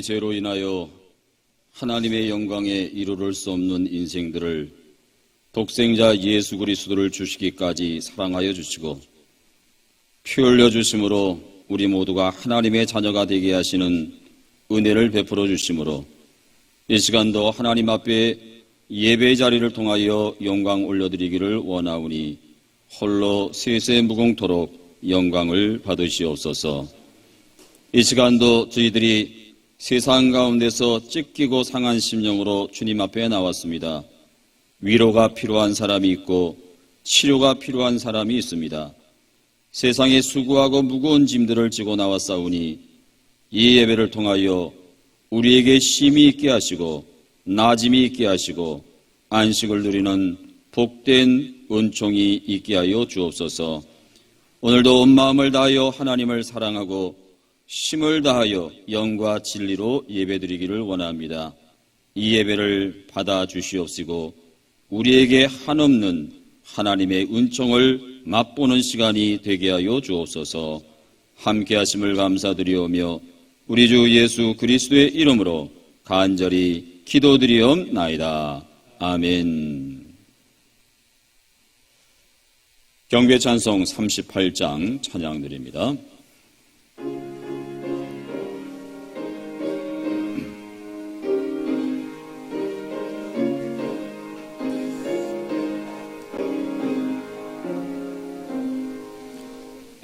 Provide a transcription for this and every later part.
죄로 인하여 하나님의 영광에 이르를 수 없는 인생들을 독생자 예수 그리스도를 주시기까지 사랑하여 주시고 피 흘려 주심으로 우리 모두가 하나님의 자녀가 되게 하시는 은혜를 베풀어 주심으로 이 시간도 하나님 앞에 예배의 자리를 통하여 영광 올려드리기를 원하오니 홀로 세세 무궁토록 영광을 받으시옵소서. 이 시간도 저희들이 세상 가운데서 찢기고 상한 심령으로 주님 앞에 나왔습니다. 위로가 필요한 사람이 있고 치료가 필요한 사람이 있습니다. 세상에 수고하고 무거운 짐들을 지고 나왔사오니 이 예배를 통하여 우리에게 쉼이 있게 하시고 나짐이 있게 하시고 안식을 누리는 복된 은총이 있게 하여 주옵소서. 오늘도 온 마음을 다하여 하나님을 사랑하고 힘을 다하여 영과 진리로 예배드리기를 원합니다. 이 예배를 받아 주시옵시고 우리에게 한없는 하나님의 은총을 맛보는 시간이 되게 하여 주옵소서. 함께 하심을 감사드리오며 우리 주 예수 그리스도의 이름으로 간절히 기도드리옵나이다. 아멘. 경배 찬송 38장 찬양드립니다.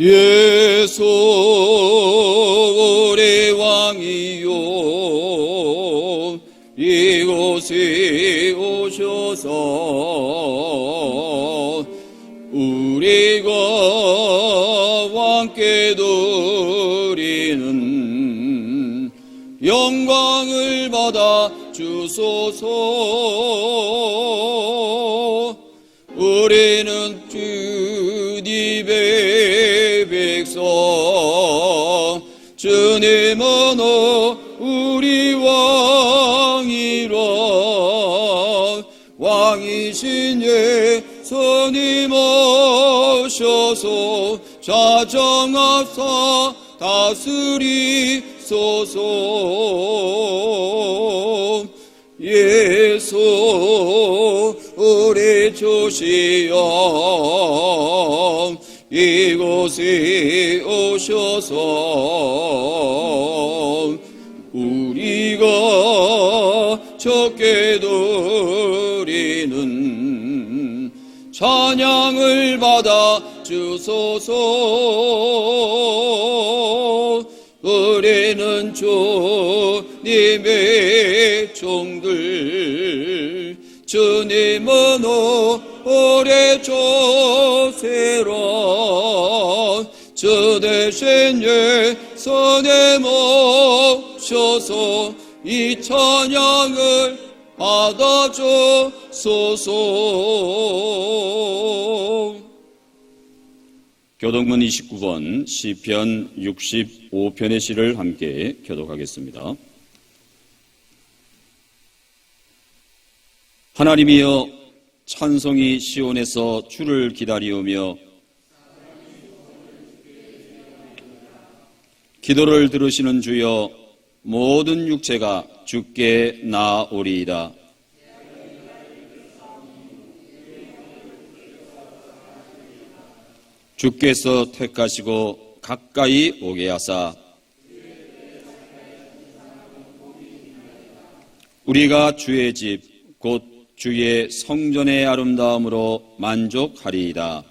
예수 우리 왕이요 이곳에 오셔서 우리가 왕께 드리는 영광을 받아 주소서. 우리는 주님의 백성 주님은 우리 왕이라. 왕이신 예수님 오셔서 자정하사 다스리소서. 예수 우리 주시여 이곳에 오셔서 우리가 적게 드리는 찬양을 받아 주소서. 우리는 주님의 종들 주님은 오래 조세라. 주 대신 예수님 오셔서 이 찬양을 받아 주소서. 교독문 29번 시편 65편의 시를 함께 교독하겠습니다. 하나님이여 찬송이 시온에서 주를 기다리오며 기도를 들으시는 주여 모든 육체가 주께 나아오리이다. 주께서 택하시고 가까이 오게 하사 우리가 주의 집 곧 주의 성전의 아름다움으로 만족하리이다.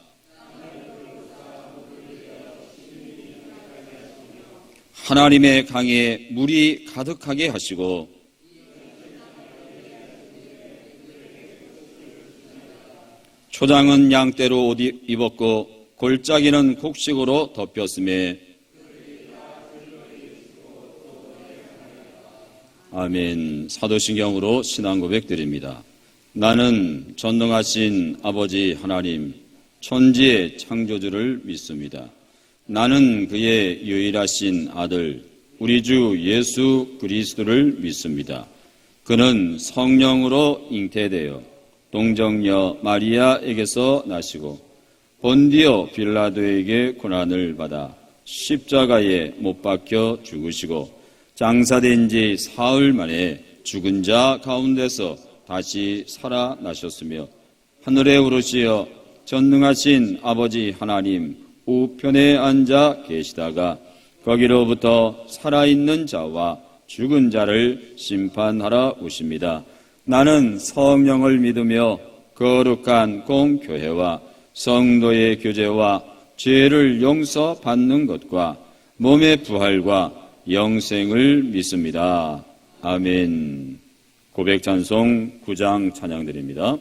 하나님의 강에 물이 가득하게 하시고 초장은 양떼로 옷 입었고 골짜기는 곡식으로 덮였음에 아멘. 사도신경으로 신앙 고백 드립니다. 나는 전능하신 아버지 하나님 천지의 창조주를 믿습니다. 나는 그의 유일하신 아들 우리 주 예수 그리스도를 믿습니다. 그는 성령으로 잉태되어 동정녀 마리아에게서 나시고 본디오 빌라도에게 고난을 받아 십자가에 못 박혀 죽으시고 장사된 지 사흘 만에 죽은 자 가운데서 다시 살아나셨으며 하늘에 오르시어 전능하신 아버지 하나님 우편에 앉아 계시다가 거기로부터 살아있는 자와 죽은 자를 심판하러 오십니다. 나는 성령을 믿으며 거룩한 공교회와 성도의 교제와 죄를 용서받는 것과 몸의 부활과 영생을 믿습니다. 아멘. 고백 찬송 9장 찬양드립니다.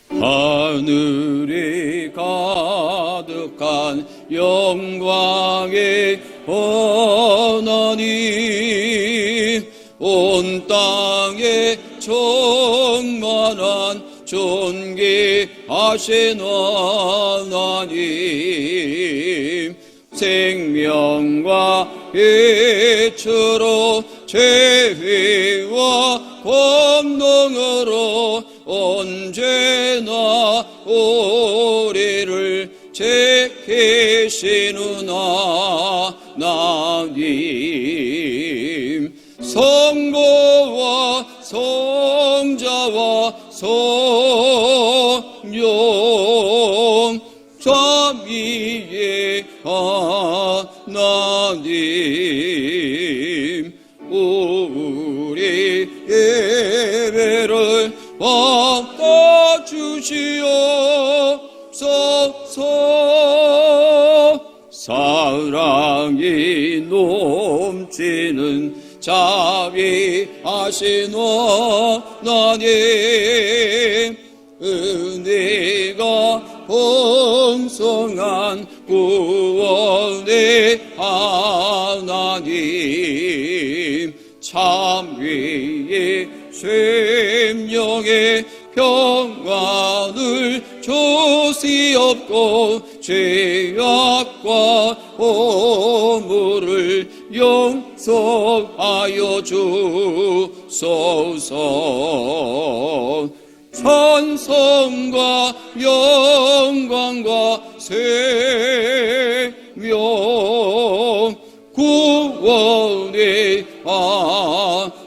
하늘이 가득한 영광의 하나님, 온 땅에 충만한 존귀하신 하나님, 생명과 빛으로 죄와 권능으로 언제나 우리를 지키시는 하나님, 성부와 성자와 성령 삼위의 하나님, 우리 예배를 받아주시옵소서. 사랑이 넘치는 자비하신 하나님, 은혜가 풍성한 구원의 하나님, 참위의 심령의 평안을 주시옵고 죄악과 허물을 용서하여 주소서. 찬송과 영광과 생명 구원의 하나님,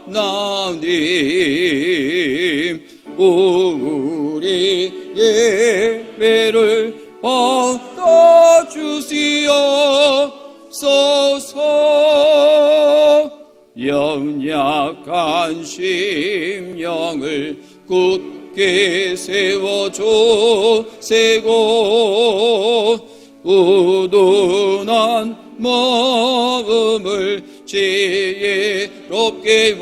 우리 예배를 받아주시옵소서. 연약한 심령을 굳게 세워주시고 우둔한 마음을 지혜롭게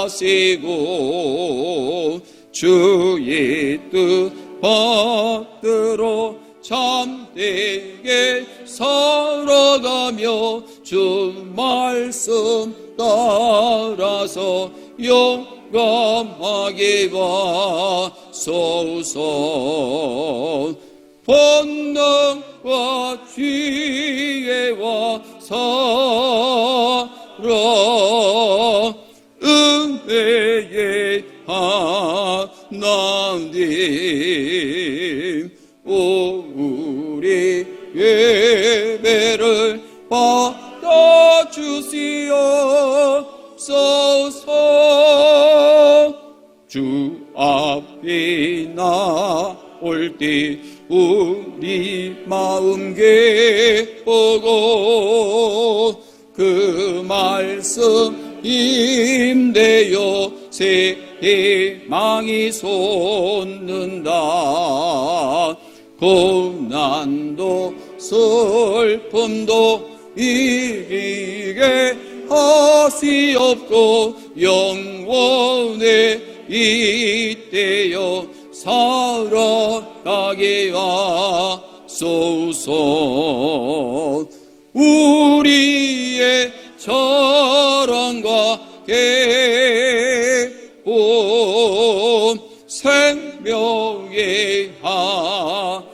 하시고 주의 뜻 받들어 참되게 살아가며 주 말씀 따라서 용감하게 하소서. 본능과 지혜와 사랑 은혜의 하나님, 우리 예배를 받아주시옵소서. 주 앞이 나올 때 우리 마음 기쁘고 그 말씀 임대여 새 희망이 솟는다. 고난도 슬픔도 이기게 하시옵고 영원에 이때여 살아가게 하소서. 우리의 자랑과 기쁨 생명의 하나님,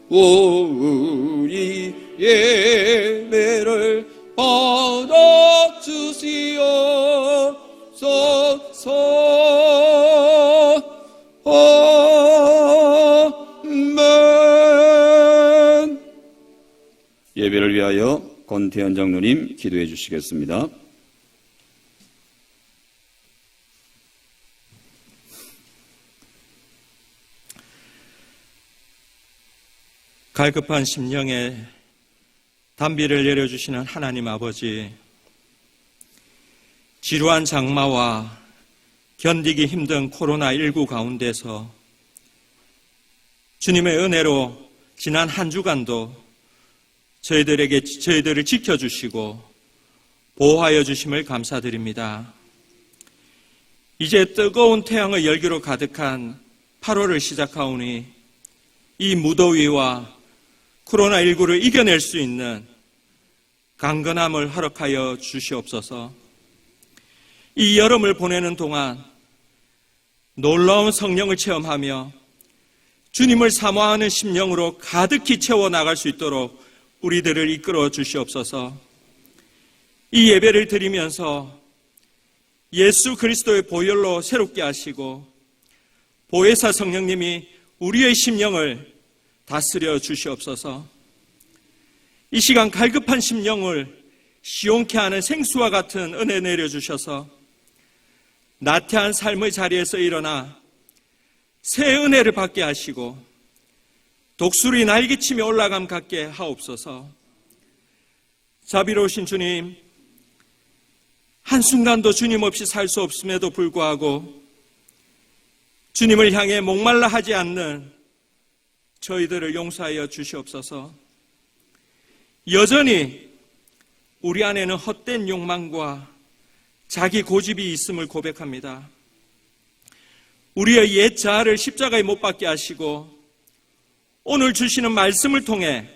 우리 예배를 받아주시옵소서. 예배를 위하여 권태현 장로님 기도해 주시겠습니다. 갈급한 심령에 단비를 내려주시는 하나님 아버지, 지루한 장마와 견디기 힘든 코로나19 가운데서 주님의 은혜로 지난 한 주간도 저희들을 지켜주시고 보호하여 주심을 감사드립니다. 이제 뜨거운 태양의 열기로 가득한 8월을 시작하오니 이 무더위와 코로나19를 이겨낼 수 있는 강건함을 허락하여 주시옵소서. 이 여름을 보내는 동안 놀라운 성령을 체험하며 주님을 사모하는 심령으로 가득히 채워나갈 수 있도록 우리들을 이끌어 주시옵소서. 이 예배를 드리면서 예수 그리스도의 보혈로 새롭게 하시고 보혜사 성령님이 우리의 심령을 다스려 주시옵소서. 이 시간 갈급한 심령을 시원케 하는 생수와 같은 은혜 내려주셔서 나태한 삶의 자리에서 일어나 새 은혜를 받게 하시고 독수리 날개치며 올라감 갖게 하옵소서. 자비로우신 주님, 한순간도 주님 없이 살 수 없음에도 불구하고 주님을 향해 목말라 하지 않는 저희들을 용서하여 주시옵소서. 여전히 우리 안에는 헛된 욕망과 자기 고집이 있음을 고백합니다. 우리의 옛 자아를 십자가에 못 박게 하시고 오늘 주시는 말씀을 통해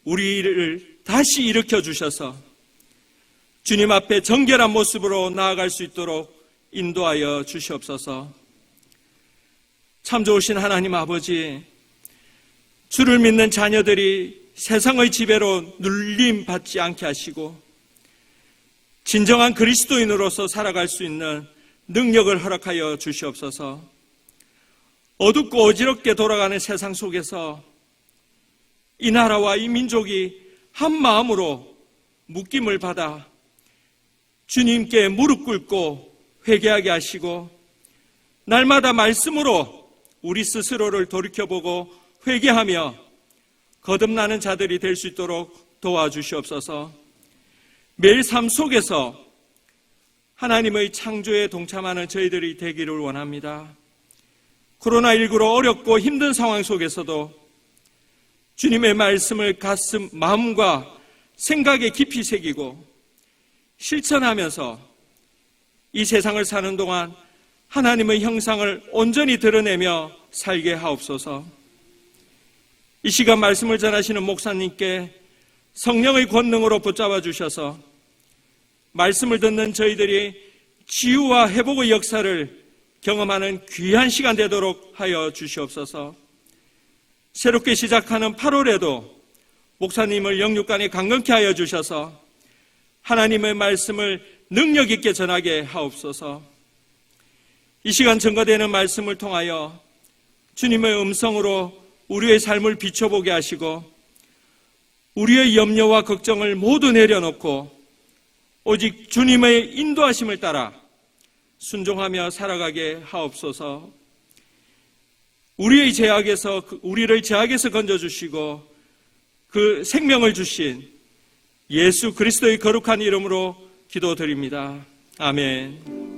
우리를 다시 일으켜 주셔서 주님 앞에 정결한 모습으로 나아갈 수 있도록 인도하여 주시옵소서. 참 좋으신 하나님 아버지, 주를 믿는 자녀들이 세상의 지배로 눌림받지 않게 하시고 진정한 그리스도인으로서 살아갈 수 있는 능력을 허락하여 주시옵소서. 어둡고 어지럽게 돌아가는 세상 속에서 이 나라와 이 민족이 한 마음으로 묶임을 받아 주님께 무릎 꿇고 회개하게 하시고 날마다 말씀으로 우리 스스로를 돌이켜보고 회개하며 거듭나는 자들이 될 수 있도록 도와주시옵소서. 매일 삶 속에서 하나님의 창조에 동참하는 저희들이 되기를 원합니다. 코로나19로 어렵고 힘든 상황 속에서도 주님의 말씀을 가슴, 마음과 생각에 깊이 새기고 실천하면서 이 세상을 사는 동안 하나님의 형상을 온전히 드러내며 살게 하옵소서. 이 시간 말씀을 전하시는 목사님께 성령의 권능으로 붙잡아 주셔서 말씀을 듣는 저희들이 치유와 회복의 역사를 경험하는 귀한 시간 되도록 하여 주시옵소서. 새롭게 시작하는 8월에도 목사님을 영육간에 강건케 하여 주셔서 하나님의 말씀을 능력 있게 전하게 하옵소서. 이 시간 증거되는 말씀을 통하여 주님의 음성으로 우리의 삶을 비춰보게 하시고 우리의 염려와 걱정을 모두 내려놓고 오직 주님의 인도하심을 따라 순종하며 살아가게 하옵소서. 우리를 제약에서 건져주시고 그 생명을 주신 예수 그리스도의 거룩한 이름으로 기도드립니다. 아멘.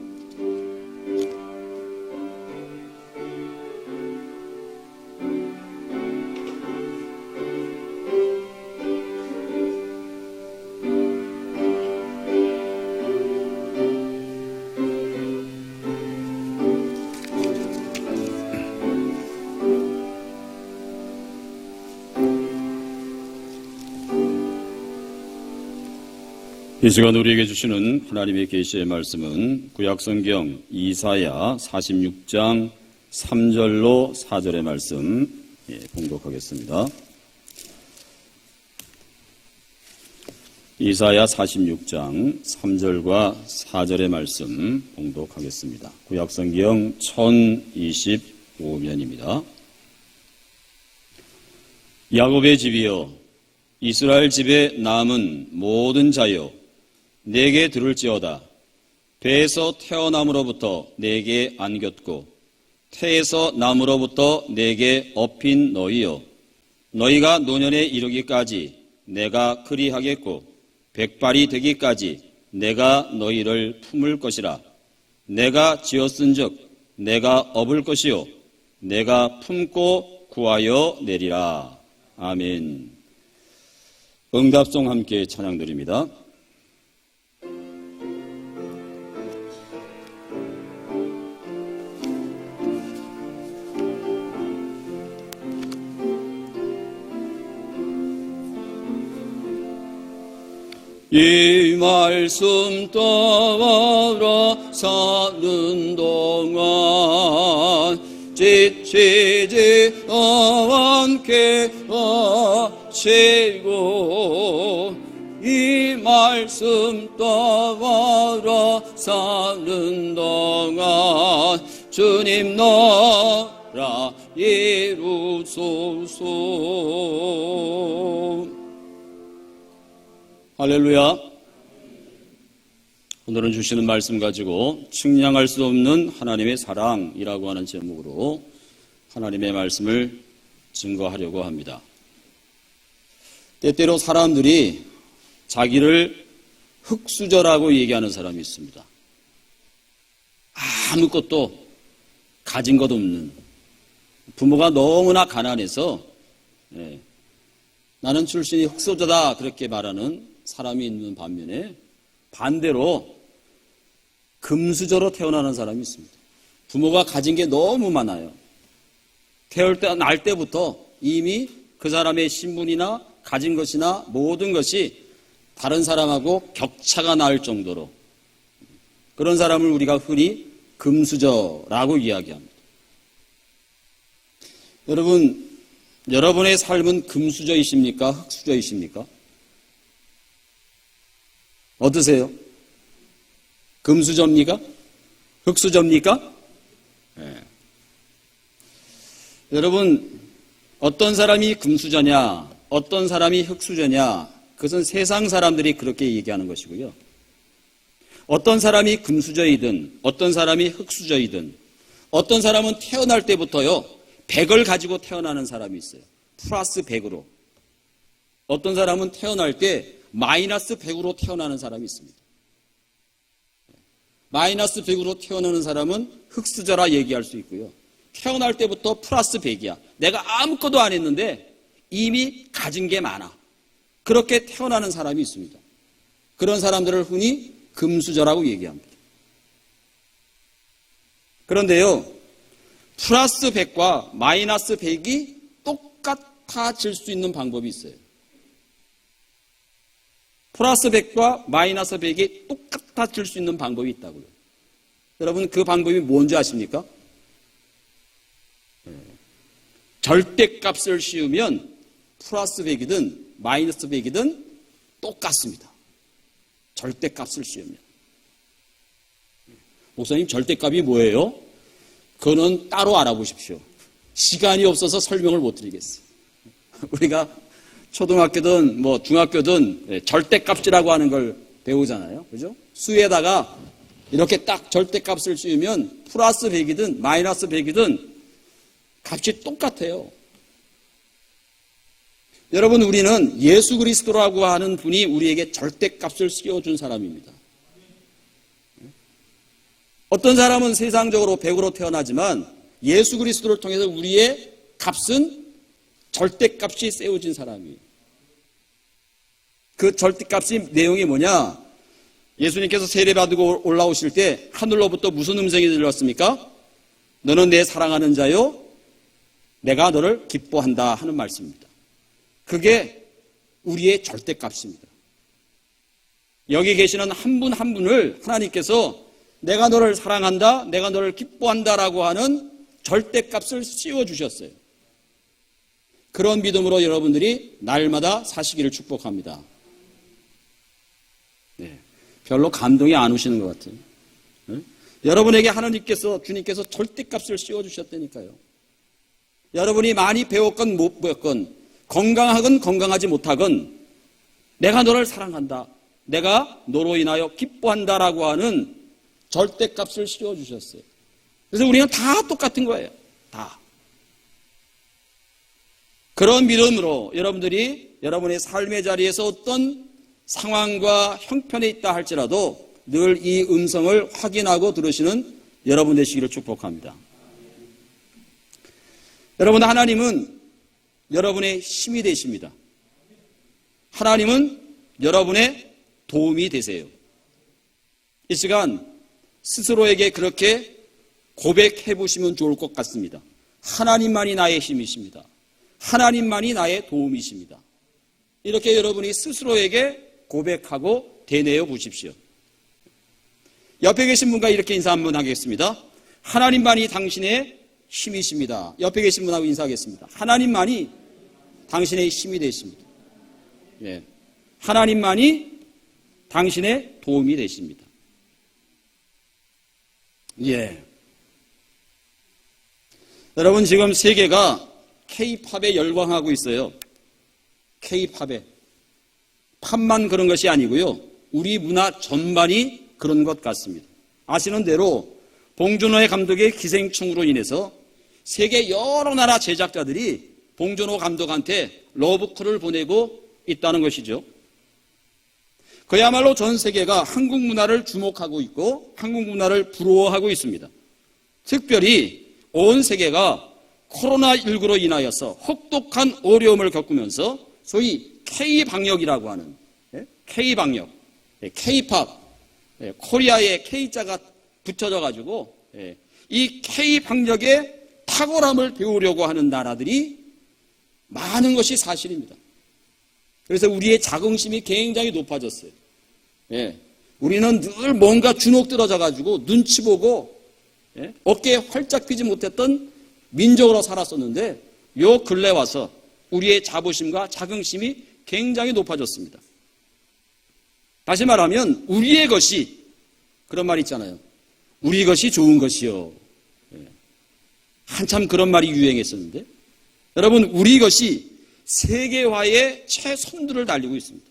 이 시간 우리에게 주시는 하나님의 계시의 말씀은 구약성경 이사야 46장 3절로 4절의 말씀 봉독하겠습니다. 이사야 46장 3절과 4절의 말씀 봉독하겠습니다. 구약성경 1025면입니다. 야곱의 집이여 이스라엘 집에 남은 모든 자여 내게 들을지어다. 배에서 태어남으로부터 내게 안겼고 태에서 남으로부터 내게 업힌 너희여, 너희가 노년에 이르기까지 내가 그리하겠고 백발이 되기까지 내가 너희를 품을 것이라. 내가 지었은즉 내가 업을 것이요 내가 품고 구하여 내리라. 아멘. 응답송 함께 찬양드립니다. 이 말씀 따라 사는 동안 지치지 않게 하시고 이 말씀 따라 사는 동안 주님 나라 이루소서. 할렐루야. 오늘은 주시는 말씀 가지고 측량할 수 없는 하나님의 사랑이라고 하는 제목으로 하나님의 말씀을 증거하려고 합니다. 때때로 사람들이 자기를 흙수저라고 얘기하는 사람이 있습니다. 아무것도 가진 것 없는, 부모가 너무나 가난해서 나는 출신이 흙수저다 그렇게 말하는 사람이 있는 반면에 반대로 금수저로 태어나는 사람이 있습니다. 부모가 가진 게 너무 많아요. 날 때부터 이미 그 사람의 신분이나 가진 것이나 모든 것이 다른 사람하고 격차가 날 정도로, 그런 사람을 우리가 흔히 금수저라고 이야기합니다. 여러분의 삶은 금수저이십니까? 흙수저이십니까? 어떠세요? 금수저입니까? 흙수저입니까? 네. 여러분, 어떤 사람이 금수저냐, 어떤 사람이 흙수저냐, 그것은 세상 사람들이 그렇게 얘기하는 것이고요. 어떤 사람이 금수저이든 어떤 사람이 흙수저이든 어떤 사람은 태어날 때부터요 100을 가지고 태어나는 사람이 있어요. 플러스 100으로. 어떤 사람은 태어날 때 마이너스 100으로 태어나는 사람이 있습니다. 마이너스 100으로 태어나는 사람은 흙수저라 얘기할 수 있고요. 태어날 때부터 플러스 100이야. 내가 아무것도 안 했는데 이미 가진 게 많아. 그렇게 태어나는 사람이 있습니다. 그런 사람들을 흔히 금수저라고 얘기합니다. 그런데요, 플러스 100과 마이너스 100이 똑같아질 수 있는 방법이 있어요. 플러스 100과 마이너스 100이 똑같아질 수 있는 방법이 있다고요. 여러분, 그 방법이 뭔지 아십니까? 절대값을 씌우면 플러스 100이든 마이너스 100이든 똑같습니다. 절대값을 씌우면. 목사님, 절대값이 뭐예요? 그거는 따로 알아보십시오. 시간이 없어서 설명을 못 드리겠어요. 우리가 초등학교든 중학교든 절대값이라고 하는 걸 배우잖아요. 그죠? 수에다가 이렇게 딱 절대값을 씌우면 플러스 100이든 마이너스 100이든 값이 똑같아요. 여러분, 우리는 예수 그리스도라고 하는 분이 우리에게 절대값을 씌워준 사람입니다. 어떤 사람은 세상적으로 100으로 태어나지만 예수 그리스도를 통해서 우리의 값은 절대값이 세워진 사람이에요. 그 절대값의 내용이 뭐냐? 예수님께서 세례받고 올라오실 때 하늘로부터 무슨 음성이 들렸습니까? 너는 내 사랑하는 자요, 내가 너를 기뻐한다 하는 말씀입니다. 그게 우리의 절대값입니다. 여기 계시는 한 분 한 분을 하나님께서 내가 너를 사랑한다, 내가 너를 기뻐한다라고 하는 절대값을 씌워주셨어요. 그런 믿음으로 여러분들이 날마다 사시기를 축복합니다. 네, 별로 감동이 안 오시는 것 같아요. 네? 여러분에게 주님께서 절대값을 씌워주셨다니까요. 여러분이 많이 배웠건 못 배웠건 건강하건 건강하지 못하건 내가 너를 사랑한다, 내가 너로 인하여 기뻐한다라고 하는 절대값을 씌워주셨어요. 그래서 우리는 다 똑같은 거예요. 다. 그런 믿음으로 여러분들이 여러분의 삶의 자리에서 어떤 상황과 형편에 있다 할지라도 늘 이 음성을 확인하고 들으시는 여러분 되시기를 축복합니다. 여러분, 하나님은 여러분의 힘이 되십니다. 하나님은 여러분의 도움이 되세요. 이 시간 스스로에게 그렇게 고백해 보시면 좋을 것 같습니다. 하나님만이 나의 힘이십니다. 하나님만이 나의 도움이십니다. 이렇게 여러분이 스스로에게 고백하고 되뇌어 보십시오. 옆에 계신 분과 이렇게 인사 한번 하겠습니다. 하나님만이 당신의 힘이십니다. 옆에 계신 분하고 인사하겠습니다. 하나님만이 당신의 힘이 되십니다. 예. 하나님만이 당신의 도움이 되십니다. 예. 여러분, 지금 세계가 K-팝에 열광하고 있어요. K-팝에. 팝만 그런 것이 아니고요. 우리 문화 전반이 그런 것 같습니다. 아시는 대로 봉준호의 감독의 기생충으로 인해서 세계 여러 나라 제작자들이 봉준호 감독한테 러브콜을 보내고 있다는 것이죠. 그야말로 전 세계가 한국 문화를 주목하고 있고 한국 문화를 부러워하고 있습니다. 특별히 온 세계가 코로나19로 인하여서 혹독한 어려움을 겪으면서 소위 K-방역이라고 하는, K-방역, K-팝, 코리아의 K자가 붙여져 가지고 이 K-방역의 탁월함을 배우려고 하는 나라들이 많은 것이 사실입니다. 그래서 우리의 자긍심이 굉장히 높아졌어요. 우리는 늘 뭔가 주눅 들어져 가지고 눈치 보고 어깨에 활짝 펴지 못했던 민족으로 살았었는데 요 근래 와서 우리의 자부심과 자긍심이 굉장히 높아졌습니다. 다시 말하면 우리의 것이, 그런 말 있잖아요. 우리 것이 좋은 것이요. 한참 그런 말이 유행했었는데 여러분, 우리 것이 세계화의 최선두를 달리고 있습니다.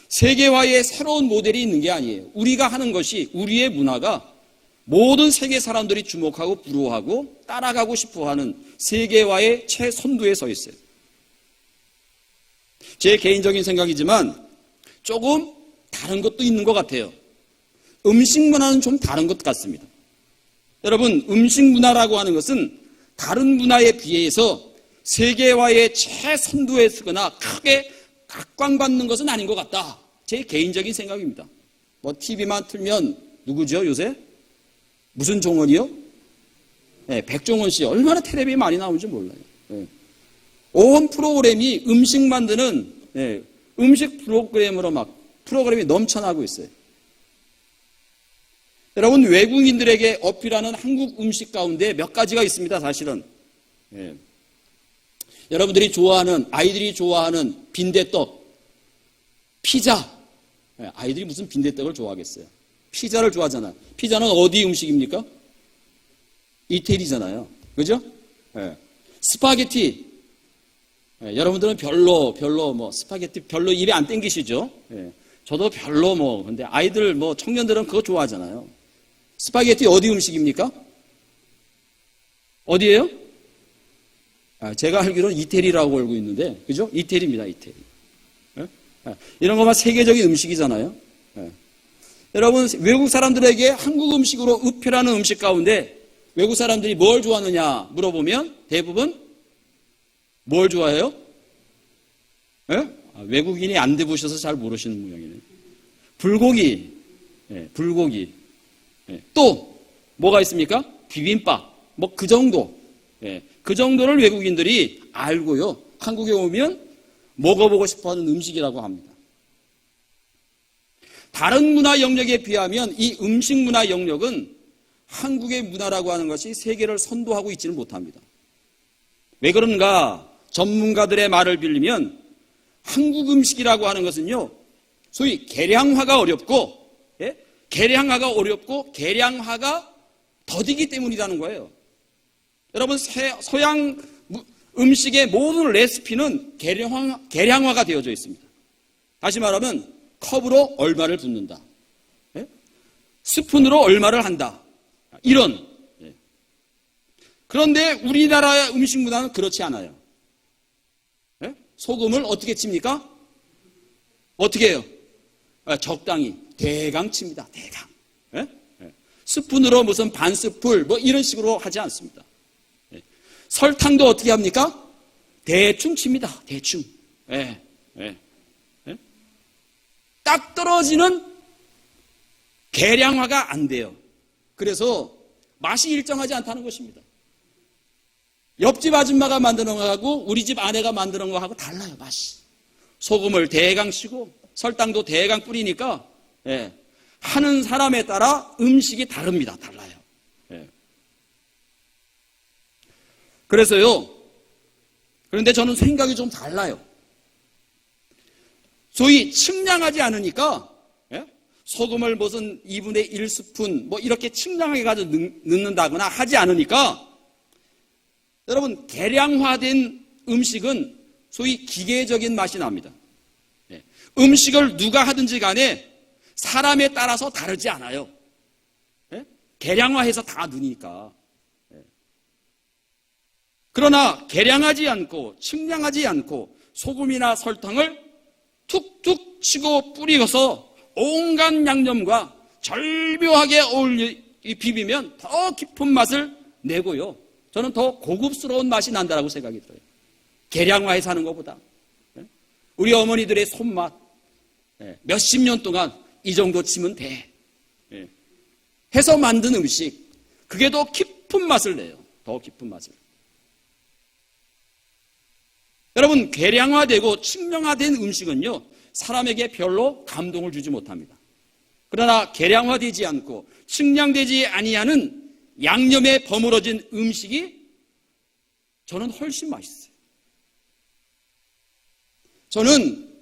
세계화의 새로운 모델이 있는 게 아니에요. 우리가 하는 것이, 우리의 문화가 모든 세계 사람들이 주목하고 부러워하고 따라가고 싶어하는 세계화의 최선두에 서 있어요. 제 개인적인 생각이지만 조금 다른 것도 있는 것 같아요. 음식 문화는 좀 다른 것 같습니다. 여러분, 음식 문화라고 하는 것은 다른 문화에 비해서 세계화의 최선두에 서거나 크게 각광받는 것은 아닌 것 같다. 제 개인적인 생각입니다. 뭐 TV만 틀면 누구죠 요새? 무슨 종원이요? 백종원 씨 얼마나 텔레비에 많이 나오는지 몰라요. 온 프로그램이 음식 만드는 음식 프로그램으로 막 프로그램이 넘쳐나고 있어요. 여러분, 외국인들에게 어필하는 한국 음식 가운데 몇 가지가 있습니다. 사실은 여러분들이 좋아하는, 아이들이 좋아하는 빈대떡, 피자. 아이들이 무슨 빈대떡을 좋아하겠어요? 피자를 좋아하잖아요. 피자는 어디 음식입니까? 이태리잖아요. 그죠? 스파게티. 여러분들은 별로 뭐 스파게티 별로 입에 안 땡기시죠? 저도 별로 뭐, 근데 아이들 뭐 청년들은 그거 좋아하잖아요. 스파게티 어디 음식입니까? 어디예요? 제가 알기로는 이태리라고 알고 있는데, 그죠? 이태리입니다, 이태리. 이런 것만 세계적인 음식이잖아요. 여러분, 외국 사람들에게 한국 음식으로 으표라는 음식 가운데 외국 사람들이 뭘 좋아하느냐 물어보면 대부분 뭘 좋아해요? 외국인이 안 돼보셔서 잘 모르시는 모양이네요. 불고기, 불고기. 또 뭐가 있습니까? 비빔밥. 뭐 그 정도. 그 정도를 외국인들이 알고요. 한국에 오면 먹어보고 싶어하는 음식이라고 합니다. 다른 문화 영역에 비하면 이 음식 문화 영역은 한국의 문화라고 하는 것이 세계를 선도하고 있지는 못합니다. 왜 그런가? 전문가들의 말을 빌리면 한국 음식이라고 하는 것은요, 소위 계량화가 어렵고, 계량화가 더디기 때문이라는 거예요. 여러분, 서양 음식의 모든 레시피는 계량화가 되어져 있습니다. 다시 말하면 컵으로 얼마를 붓는다. 예? 스푼으로 얼마를 한다. 이런. 예. 그런데 우리나라의 음식 문화는 그렇지 않아요. 예? 소금을 어떻게 칩니까? 어떻게 해요? 적당히 대강 칩니다. 대강. 예? 예. 스푼으로 무슨 반 스푼 뭐 이런 식으로 하지 않습니다. 예. 설탕도 어떻게 합니까? 대충 칩니다. 대충. 예. 예. 예? 딱 떨어지는 계량화가 안 돼요. 그래서 맛이 일정하지 않다는 것입니다. 옆집 아줌마가 만드는 거하고 우리 집 아내가 만드는 거하고 달라요. 맛이. 소금을 대강 치고 설탕도 대강 뿌리니까 예, 하는 사람에 따라 음식이 다릅니다. 달라요. 예. 그래서요. 그런데 저는 생각이 좀 달라요. 소위 측량하지 않으니까 예? 소금을 무슨 2분의 1스푼 뭐 이렇게 측량하게 가지고 넣는다거나 하지 않으니까 여러분 계량화된 음식은 소위 기계적인 맛이 납니다. 예. 음식을 누가 하든지 간에 사람에 따라서 다르지 않아요. 예? 계량화해서 다 넣으니까. 예. 그러나 계량하지 않고 측량하지 않고 소금이나 설탕을 툭툭 치고 뿌리고서 온갖 양념과 절묘하게 비비면 더 깊은 맛을 내고요. 저는 더 고급스러운 맛이 난다라고 생각이 들어요. 계량화해서 하는 것보다. 우리 어머니들의 손맛 몇십 년 동안 이 정도 치면 돼. 해서 만든 음식 그게 더 깊은 맛을 내요. 더 깊은 맛을. 여러분 계량화되고 측량화된 음식은요 사람에게 별로 감동을 주지 못합니다. 그러나 계량화되지 않고 측량되지 아니하는 양념에 버무러진 음식이 저는 훨씬 맛있어요. 저는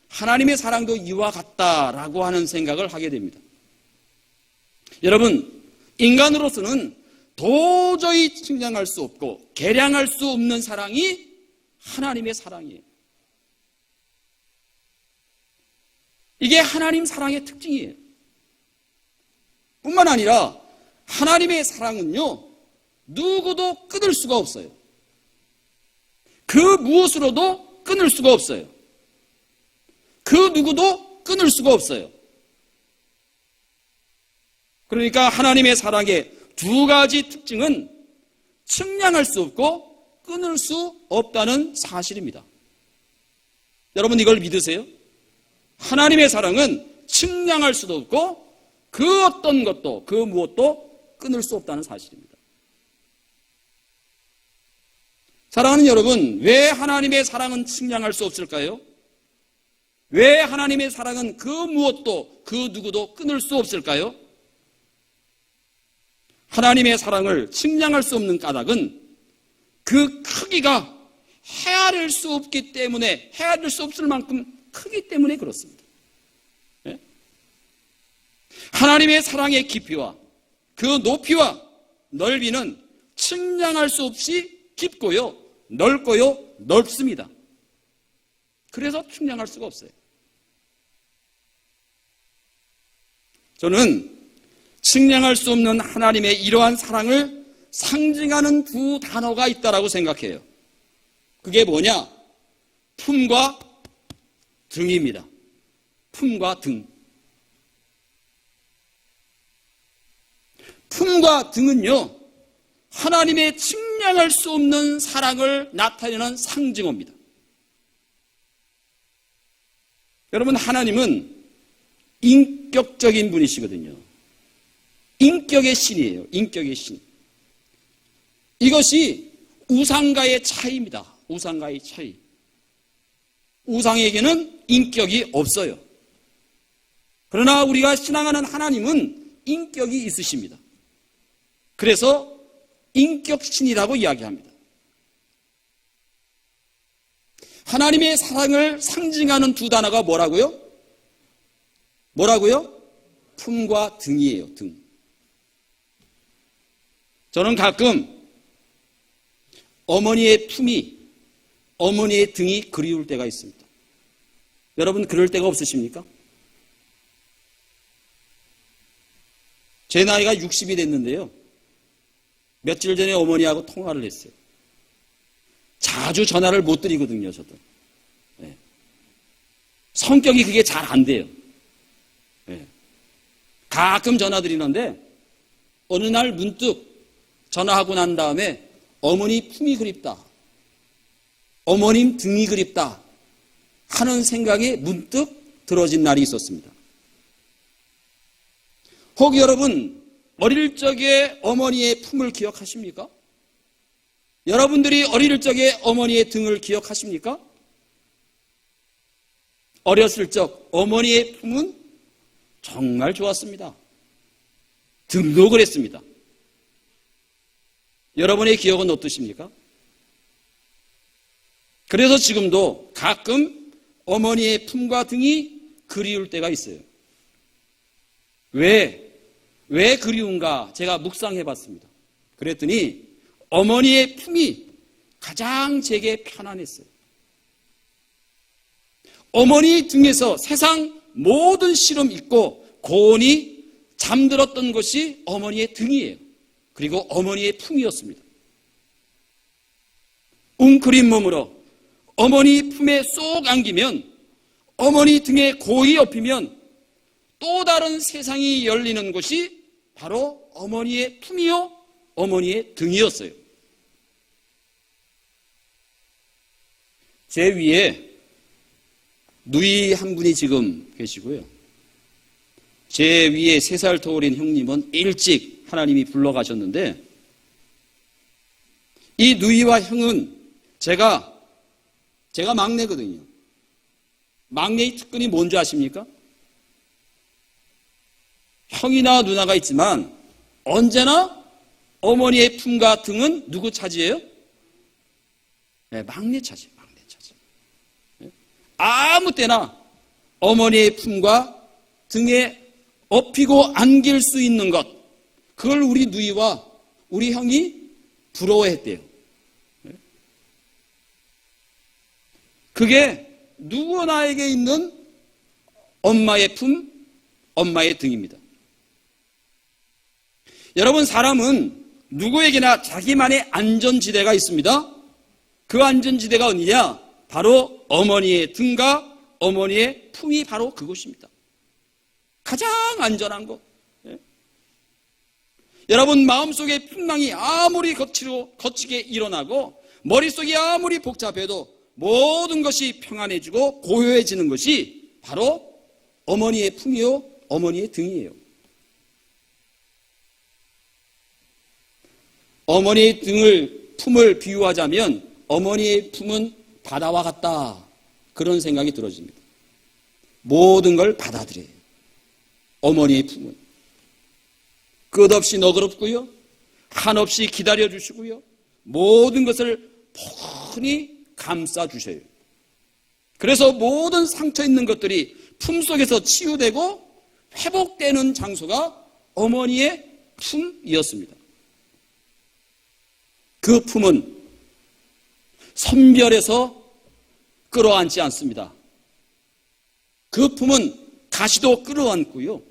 하나님의 사랑도 이와 같다라고 하는 생각을 하게 됩니다. 여러분 인간으로서는 도저히 측량할 수 없고 계량할 수 없는 사랑이 하나님의 사랑이에요. 이게 하나님 사랑의 특징이에요. 뿐만 아니라 하나님의 사랑은요 누구도 끊을 수가 없어요. 그 무엇으로도 끊을 수가 없어요. 그 누구도 끊을 수가 없어요. 그러니까 하나님의 사랑의 두 가지 특징은 측량할 수 없고 끊을 수 없다는 사실입니다. 여러분 이걸 믿으세요? 하나님의 사랑은 측량할 수도 없고 그 어떤 것도 그 무엇도 끊을 수 없다는 사실입니다. 사랑하는 여러분, 왜 하나님의 사랑은 측량할 수 없을까요? 왜 하나님의 사랑은 그 무엇도 그 누구도 끊을 수 없을까요? 하나님의 사랑을 측량할 수 없는 까닭은 그 크기가 헤아릴 수 없기 때문에 헤아릴 수 없을 만큼 크기 때문에 그렇습니다. 네? 하나님의 사랑의 깊이와 그 높이와 넓이는 측량할 수 없이 깊고요, 넓고요, 넓습니다. 그래서 측량할 수가 없어요. 저는 측량할 수 없는 하나님의 이러한 사랑을 상징하는 두 단어가 있다라고 생각해요. 그게 뭐냐? 품과 등입니다. 품과 등. 품과 등은요, 하나님의 측량할 수 없는 사랑을 나타내는 상징어입니다. 여러분, 하나님은 인격적인 분이시거든요. 인격의 신이에요. 인격의 신. 이것이 우상과의 차이입니다. 우상과의 차이. 우상에게는 인격이 없어요. 그러나 우리가 신앙하는 하나님은 인격이 있으십니다. 그래서 인격신이라고 이야기합니다. 하나님의 사랑을 상징하는 두 단어가 뭐라고요? 뭐라고요? 품과 등이에요. 등. 저는 가끔 어머니의 품이 어머니의 등이 그리울 때가 있습니다. 여러분 그럴 때가 없으십니까? 제 나이가 60이 됐는데요. 며칠 전에 어머니하고 통화를 했어요. 자주 전화를 못 드리거든요, 저도. 네. 성격이 그게 잘 안 돼요. 네. 가끔 전화 드리는데 어느 날 문득 전화하고 난 다음에 어머니 품이 그립다. 어머님 등이 그립다. 하는 생각이 문득 들어진 날이 있었습니다. 혹 여러분 어릴 적에 어머니의 품을 기억하십니까? 여러분들이 어릴 적에 어머니의 등을 기억하십니까? 어렸을 적 어머니의 품은 정말 좋았습니다. 등도 그랬습니다. 여러분의 기억은 어떠십니까? 그래서 지금도 가끔 어머니의 품과 등이 그리울 때가 있어요. 왜 그리운가 제가 묵상해 봤습니다. 그랬더니 어머니의 품이 가장 제게 편안했어요. 어머니 등에서 세상 모든 시름 잊고 고온이 잠들었던 것이 어머니의 등이에요. 그리고 어머니의 품이었습니다. 웅크린 몸으로 어머니 품에 쏙 안기면 어머니 등에 고이 엎이면 또 다른 세상이 열리는 곳이 바로 어머니의 품이요, 어머니의 등이었어요. 제 위에 누이 한 분이 지금 계시고요. 제 위에 3살 더 어린 형님은 일찍 하나님이 불러가셨는데 이 누이와 형은 제가 막내거든요. 막내의 특권이 뭔지 아십니까? 형이나 누나가 있지만 언제나 어머니의 품과 등은 누구 차지예요? 네, 막내 차지. 네? 아무 때나 어머니의 품과 등에 엎이고 안길 수 있는 것, 그걸 우리 누이와 우리 형이 부러워했대요. 네? 그게 누구나에게 있는 엄마의 품, 엄마의 등입니다. 여러분, 사람은 누구에게나 자기만의 안전지대가 있습니다. 그 안전지대가 어디냐? 바로 어머니의 등과 어머니의 품이 바로 그곳입니다. 가장 안전한 것. 예? 여러분, 마음속에 풍랑이 아무리 거치게 일어나고 머릿속이 아무리 복잡해도 모든 것이 평안해지고 고요해지는 것이 바로 어머니의 품이요, 어머니의 등이에요. 어머니의 품을 비유하자면 어머니의 품은 바다와 같다. 그런 생각이 들어집니다. 모든 걸 받아들여요. 어머니의 품은 끝없이 너그럽고요, 한없이 기다려주시고요, 모든 것을 포근히 감싸주셔요. 그래서 모든 상처 있는 것들이 품속에서 치유되고 회복되는 장소가 어머니의 품이었습니다. 그 품은 선별해서 끌어안지 않습니다. 그 품은 가시도 끌어안고요,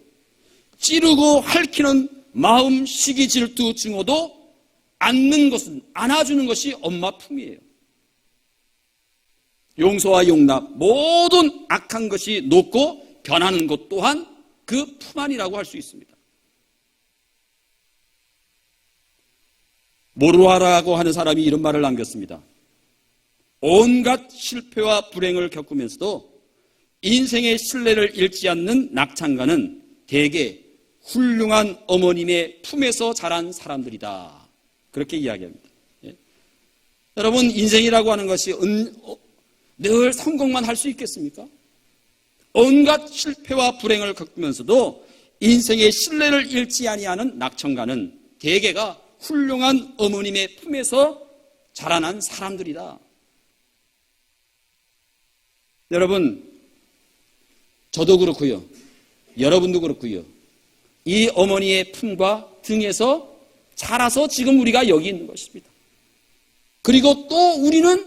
찌르고 핥히는 마음, 시기, 질투, 증오도 안아주는 것이 엄마 품이에요. 용서와 용납, 모든 악한 것이 녹고 변하는 것 또한 그 품 안이라고 할 수 있습니다. 모루아라고 하는 사람이 이런 말을 남겼습니다. 온갖 실패와 불행을 겪으면서도 인생의 신뢰를 잃지 않는 낙창가는 대개 훌륭한 어머님의 품에서 자란 사람들이다. 그렇게 이야기합니다. 예? 여러분, 인생이라고 하는 것이 늘 성공만 할 수 있겠습니까? 온갖 실패와 불행을 겪으면서도 인생의 신뢰를 잃지 아니하는 낙천가는 대개가 훌륭한 어머님의 품에서 자라난 사람들이다. 여러분, 저도 그렇고요, 여러분도 그렇고요, 이 어머니의 품과 등에서 자라서 지금 우리가 여기 있는 것입니다. 그리고 또 우리는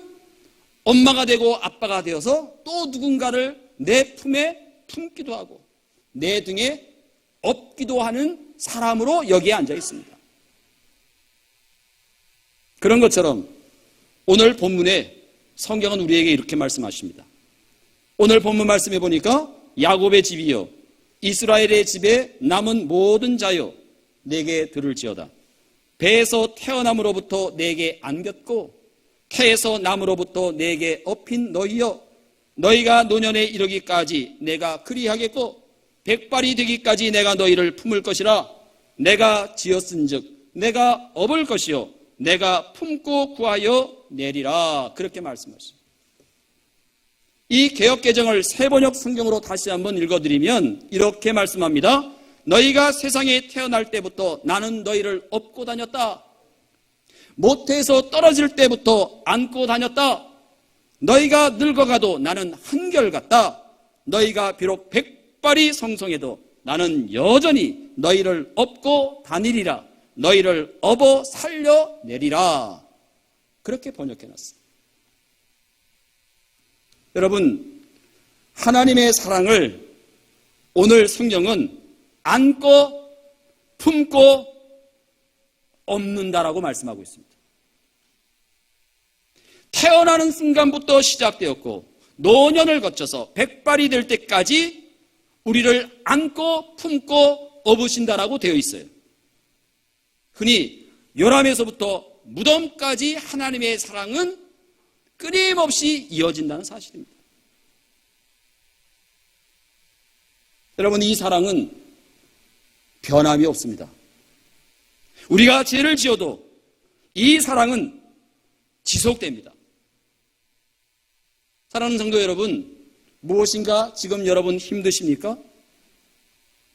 엄마가 되고 아빠가 되어서 또 누군가를 내 품에 품기도 하고 내 등에 업기도 하는 사람으로 여기에 앉아 있습니다. 그런 것처럼 오늘 본문에 성경은 우리에게 이렇게 말씀하십니다. 오늘 본문 말씀해 보니까 야곱의 집이요 이스라엘의 집에 남은 모든 자요 내게 들을지어다. 배에서 태어남으로부터 내게 안겼고 태에서 남으로부터 내게 업힌 너희여 너희가 노년에 이르기까지 내가 그리하겠고 백발이 되기까지 내가 너희를 품을 것이라. 내가 지었은즉 내가 업을 것이요 내가 품고 구하여 내리라. 그렇게 말씀하십니다. 이 개역개정을 세번역 성경으로 다시 한번 읽어드리면 이렇게 말씀합니다. 너희가 세상에 태어날 때부터 나는 너희를 업고 다녔다. 모태에서 떨어질 때부터 안고 다녔다. 너희가 늙어가도 나는 한결같다. 너희가 비록 백발이 성성해도 나는 여전히 너희를 업고 다니리라. 너희를 업어 살려내리라. 그렇게 번역해놨습니다. 여러분, 하나님의 사랑을 오늘 성경은 안고 품고 업는다라고 말씀하고 있습니다. 태어나는 순간부터 시작되었고 노년을 거쳐서 백발이 될 때까지 우리를 안고 품고 업으신다라고 되어 있어요. 흔히 요람에서부터 무덤까지 하나님의 사랑은 끊임없이 이어진다는 사실입니다. 여러분, 이 사랑은 변함이 없습니다. 우리가 죄를 지어도 이 사랑은 지속됩니다. 사랑하는 성도 여러분, 무엇인가 지금 여러분 힘드십니까?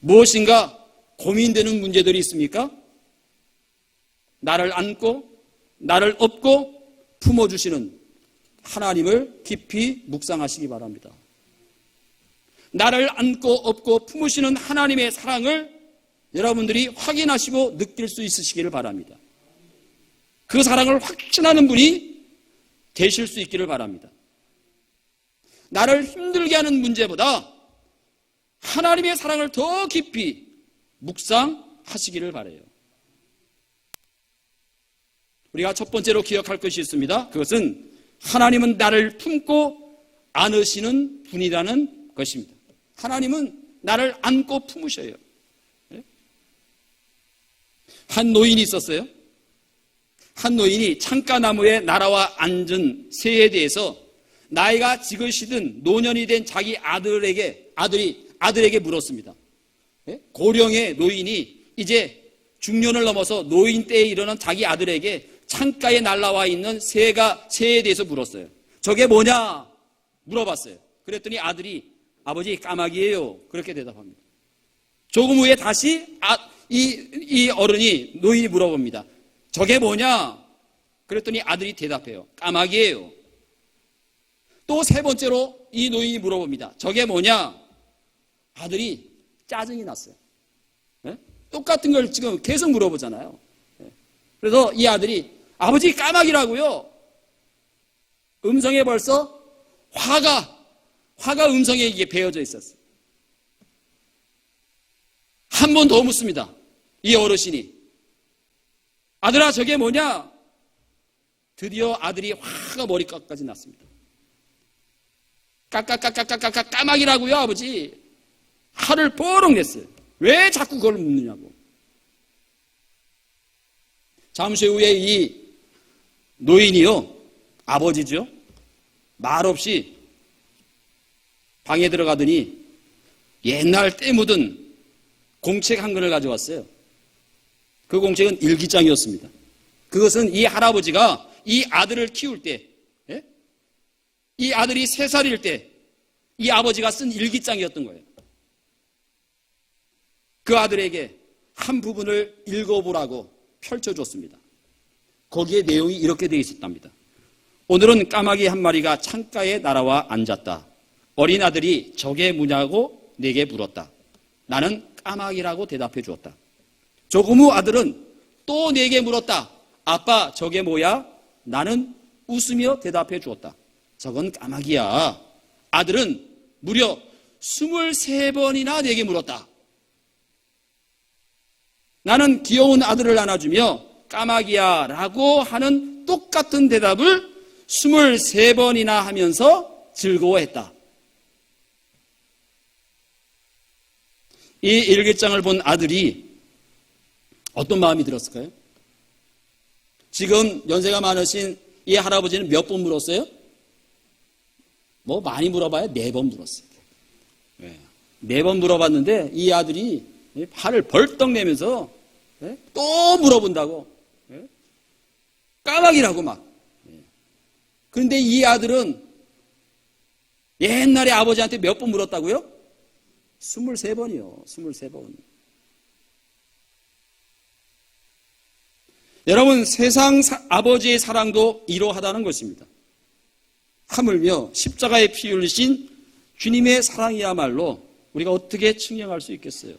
무엇인가 고민되는 문제들이 있습니까? 나를 안고 나를 업고 품어주시는 하나님을 깊이 묵상하시기 바랍니다. 나를 안고 업고 품으시는 하나님의 사랑을 여러분들이 확인하시고 느낄 수 있으시기를 바랍니다. 그 사랑을 확신하는 분이 되실 수 있기를 바랍니다. 나를 힘들게 하는 문제보다 하나님의 사랑을 더 깊이 묵상하시기를 바라요. 우리가 첫 번째로 기억할 것이 있습니다. 그것은 하나님은 나를 품고 안으시는 분이라는 것입니다. 하나님은 나를 안고 품으셔요. 한 노인이 있었어요. 한 노인이 창가나무에 날아와 앉은 새에 대해서 나이가 지긋이든 노년이 된 자기 아들에게 물었습니다. 고령의 노인이 이제 중년을 넘어서 노인 때에 이르는 자기 아들에게 창가에 날아와 있는 새에 대해서 물었어요. 저게 뭐냐? 물어봤어요. 그랬더니 아들이 아버지 까마귀예요. 그렇게 대답합니다. 조금 후에 다시 이 어른이 노인이 물어봅니다. 저게 뭐냐? 그랬더니 아들이 대답해요. 까마귀예요. 또 세 번째로 이 노인이 물어봅니다. 저게 뭐냐? 아들이 짜증이 났어요. 네? 똑같은 걸 지금 계속 물어보잖아요. 네. 그래서 이 아들이 아버지 까마귀라고요. 음성에 벌써 화가 음성에 이게 배어져 있었어요. 한 번 더 묻습니다. 이 어르신이 아들아 저게 뭐냐? 드디어 아들이 화가 머리끝까지 났습니다. 까마귀라고요 아버지. 화를 뽀록 냈어요. 왜 자꾸 그걸 묻느냐고. 잠시 후에 이 노인이요, 아버지죠, 말없이 방에 들어가더니 옛날 때 묻은 공책 한 권을 가져왔어요. 그 공책은 일기장이었습니다. 그것은 이 할아버지가 이 아들을 키울 때, 이 아들이 3살일 때 이 아버지가 쓴 일기장이었던 거예요. 그 아들에게 한 부분을 읽어보라고 펼쳐줬습니다. 거기에 내용이 이렇게 되어 있었답니다. 오늘은 까마귀 한 마리가 창가에 날아와 앉았다. 어린 아들이 저게 뭐냐고 내게 물었다. 나는 까마귀라고 대답해 주었다. 조금 후 아들은 또 내게 물었다. 아빠 저게 뭐야? 나는 웃으며 대답해 주었다. 저건 까마귀야. 아들은 무려 23번이나 내게 물었다. 나는 귀여운 아들을 안아주며 까마귀야 라고 하는 똑같은 대답을 23번이나 하면서 즐거워했다. 이 일기장을 본 아들이 어떤 마음이 들었을까요? 지금 연세가 많으신 이 할아버지는 몇 번 물었어요? 뭐 많이 물어봐야 4번 물었어요. 4번 물어봤는데 이 아들이 팔을 벌떡 내면서 또 물어본다고. 까마귀라고 막. 그런데 이 아들은 옛날에 아버지한테 몇 번 물었다고요? 23번이요. 23번. 여러분, 세상 아버지의 사랑도 이러하다는 것입니다. 하물며 십자가에 피 흘리신 주님의 사랑이야말로 우리가 어떻게 측량할 수 있겠어요?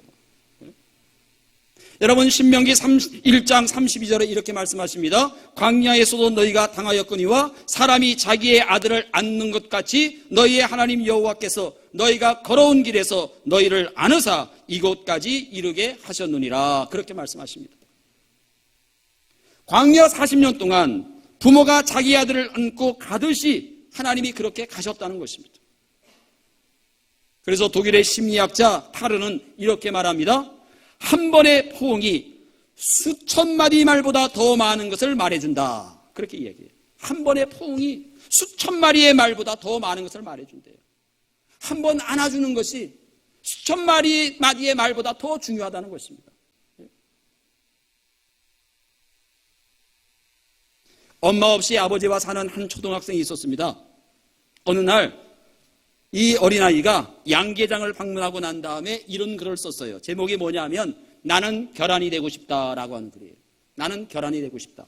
여러분, 신명기 1장 32절에 이렇게 말씀하십니다. 광야에서도 너희가 당하였거니와 사람이 자기의 아들을 안는 것 같이 너희의 하나님 여호와께서 너희가 걸어온 길에서 너희를 안으사 이곳까지 이르게 하셨느니라. 그렇게 말씀하십니다. 광야 40년 동안 부모가 자기 아들을 안고 가듯이 하나님이 그렇게 가셨다는 것입니다. 그래서 독일의 심리학자 타르는 이렇게 말합니다. 한 번의 포옹이 수천 마디 말보다 더 많은 것을 말해준다. 그렇게 이야기해요. 한 번의 포옹이 수천 마리의 말보다 더 많은 것을 말해준대요. 한 번 안아주는 것이 수천 마디의 말보다 더 중요하다는 것입니다. 엄마 없이 아버지와 사는 한 초등학생이 있었습니다. 어느 날 이 어린아이가 양계장을 방문하고 난 다음에 이런 글을 썼어요. 제목이 뭐냐면 나는 결함이 되고 싶다라고 하는 글이에요. 나는 결함이 되고 싶다.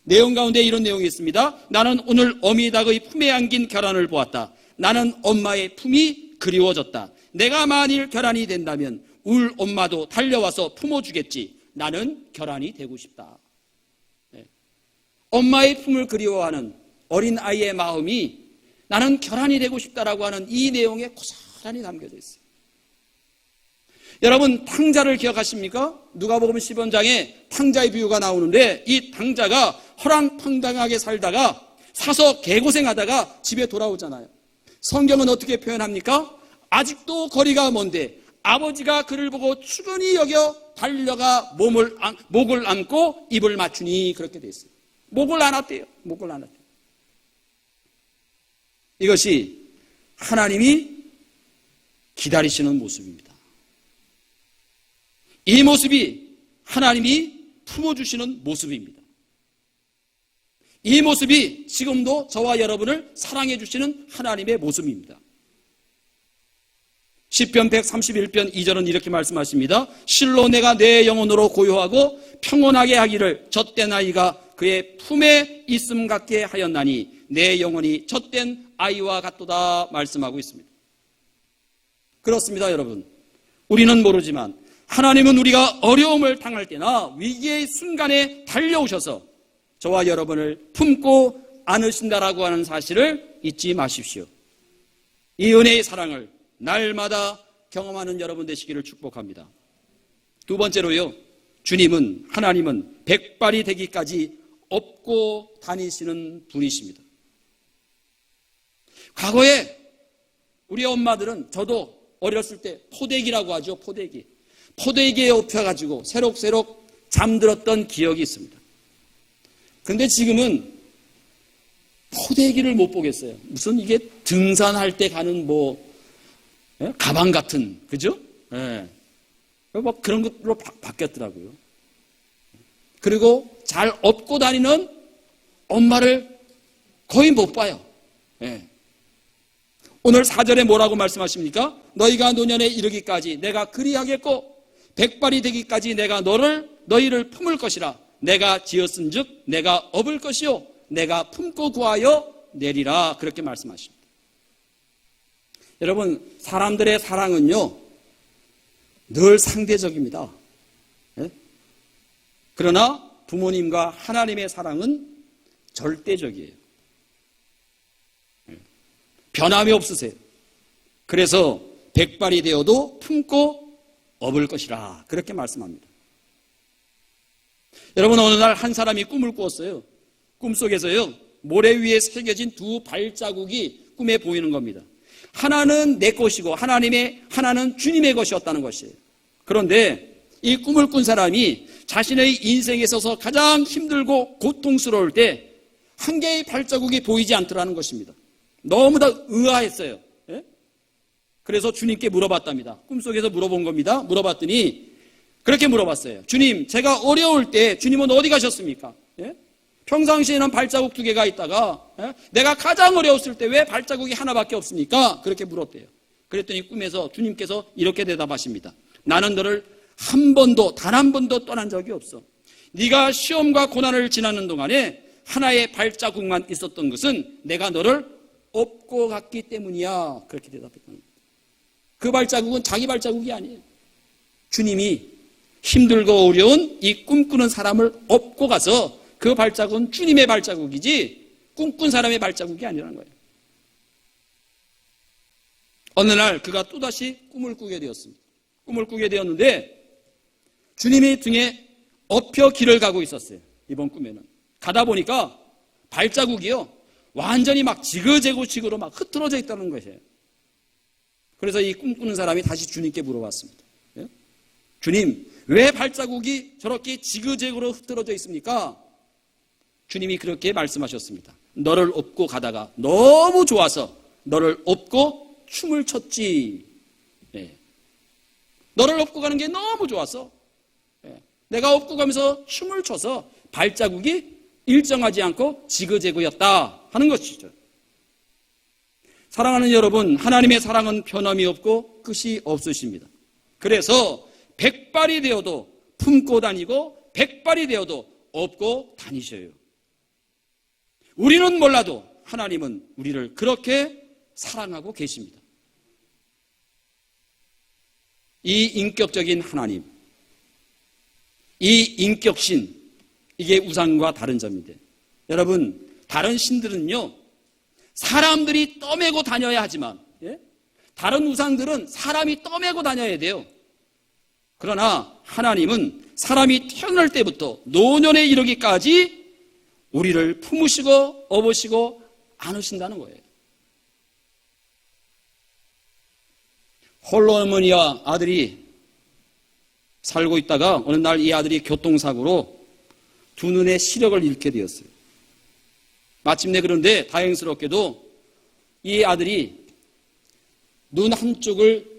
내용 가운데 이런 내용이 있습니다. 나는 오늘 어미닭의 품에 안긴 결함을 보았다. 나는 엄마의 품이 그리워졌다. 내가 만일 결함이 된다면 울 엄마도 달려와서 품어주겠지. 나는 결함이 되고 싶다. 엄마의 품을 그리워하는 어린아이의 마음이 나는 결함이 되고 싶다라고 하는 이 내용에 고스란히 담겨져 있어요. 여러분, 탕자를 기억하십니까? 누가복음 10원장에 탕자의 비유가 나오는데 이 탕자가 허랑방탕하게 살다가 사서 개고생하다가 집에 돌아오잖아요. 성경은 어떻게 표현합니까? 아직도 거리가 먼데 아버지가 그를 보고 추근히 여겨 달려가 목을 안고 입을 맞추니 그렇게 돼 있어요. 목을 안았대요. 목을 안았대요. 이것이 하나님이 기다리시는 모습입니다. 이 모습이 하나님이 품어주시는 모습입니다. 이 모습이 지금도 저와 여러분을 사랑해 주시는 하나님의 모습입니다. 시편 131편 2절은 이렇게 말씀하십니다. 실로 내가 내 영혼으로 고요하고 평온하게 하기를 젖된 아이가 그의 품에 있음 같게 하였나니 내 영혼이 젖된 아이와 같도다 말씀하고 있습니다. 그렇습니다, 여러분. 우리는 모르지만 하나님은 우리가 어려움을 당할 때나 위기의 순간에 달려오셔서 저와 여러분을 품고 안으신다라고 하는 사실을 잊지 마십시오. 이 은혜의 사랑을 날마다 경험하는 여러분 되시기를 축복합니다. 두 번째로요, 주님은, 하나님은 백발이 되기까지 업고 다니시는 분이십니다. 과거에 우리 엄마들은, 저도 어렸을 때 포대기라고 하죠. 포대기에 업혀가지고 새록새록 잠들었던 기억이 있습니다. 그런데 지금은 포대기를 못 보겠어요. 무슨 이게 등산할 때 가는 가방 같은, 그죠? 예. 뭐 그런 것으로 바뀌었더라고요. 그리고 잘 업고 다니는 엄마를 거의 못 봐요. 예. 오늘 4절에 뭐라고 말씀하십니까? 너희가 노년에 이르기까지 내가 그리하겠고 백발이 되기까지 내가 너희를 품을 것이라. 내가 지었은즉 내가 업을 것이요 내가 품고 구하여 내리라. 그렇게 말씀하십니다. 여러분, 사람들의 사랑은요 늘 상대적입니다. 예? 그러나 부모님과 하나님의 사랑은 절대적이에요. 변함이 없으세요. 그래서 백발이 되어도 품고 업을 것이라 그렇게 말씀합니다. 여러분, 어느 날 한 사람이 꿈을 꾸었어요. 꿈속에서요, 모래 위에 새겨진 두 발자국이 꿈에 보이는 겁니다. 하나는 내 것이고 하나는 주님의 것이었다는 것이에요. 그런데 이 꿈을 꾼 사람이 자신의 인생에 있어서 가장 힘들고 고통스러울 때 한 개의 발자국이 보이지 않더라는 것입니다. 너무나 의아했어요. 예? 그래서 주님께 물어봤답니다. 꿈속에서 물어본 겁니다. 물어봤더니 그렇게 물어봤어요. 주님, 제가 어려울 때 주님은 어디 가셨습니까? 예? 평상시에는 발자국 2개가 있다가 내가 가장 어려웠을 때 왜 발자국이 하나밖에 없습니까? 그렇게 물었대요. 그랬더니 꿈에서 주님께서 이렇게 대답하십니다. 나는 너를 단 한 번도 떠난 적이 없어. 네가 시험과 고난을 지나는 동안에 하나의 발자국만 있었던 것은 내가 너를 업고 갔기 때문이야. 그렇게 대답했던 겁니다. 그 발자국은 자기 발자국이 아니에요. 주님이 힘들고 어려운 이 꿈꾸는 사람을 업고 가서 그 발자국은 주님의 발자국이지 꿈꾼 사람의 발자국이 아니라는 거예요. 어느 날 그가 또다시 꿈을 꾸게 되었습니다. 꿈을 꾸게 되었는데 주님이 등에 업혀 길을 가고 있었어요. 이번 꿈에는. 가다 보니까 발자국이요, 완전히 막 지그재그식으로 막 흐트러져 있다는 것이에요. 그래서 이 꿈꾸는 사람이 다시 주님께 물어봤습니다. 예? 주님, 왜 발자국이 저렇게 지그재그로 흐트러져 있습니까? 주님이 그렇게 말씀하셨습니다. 너를 업고 가다가 너무 좋아서 너를 업고 춤을 췄지. 예. 너를 업고 가는 게 너무 좋아서 내가 업고 가면서 춤을 춰서 발자국이 일정하지 않고 지그재그였다 하는 것이죠. 사랑하는 여러분, 하나님의 사랑은 변함이 없고 끝이 없으십니다. 그래서 백발이 되어도 품고 다니고 백발이 되어도 업고 다니셔요. 우리는 몰라도 하나님은 우리를 그렇게 사랑하고 계십니다. 이 인격적인 하나님, 이 인격신, 이게 우상과 다른 점인데, 여러분, 다른 신들은요, 사람들이 떠매고 다녀야 하지만, 다른 우상들은 사람이 떠매고 다녀야 돼요. 그러나 하나님은 사람이 태어날 때부터 노년에 이르기까지 우리를 품으시고 업으시고 안으신다는 거예요. 홀로 어머니와 아들이 살고 있다가 어느 날 이 아들이 교통사고로 두 눈의 시력을 잃게 되었어요. 마침내 그런데 다행스럽게도 이 아들이 눈 한쪽을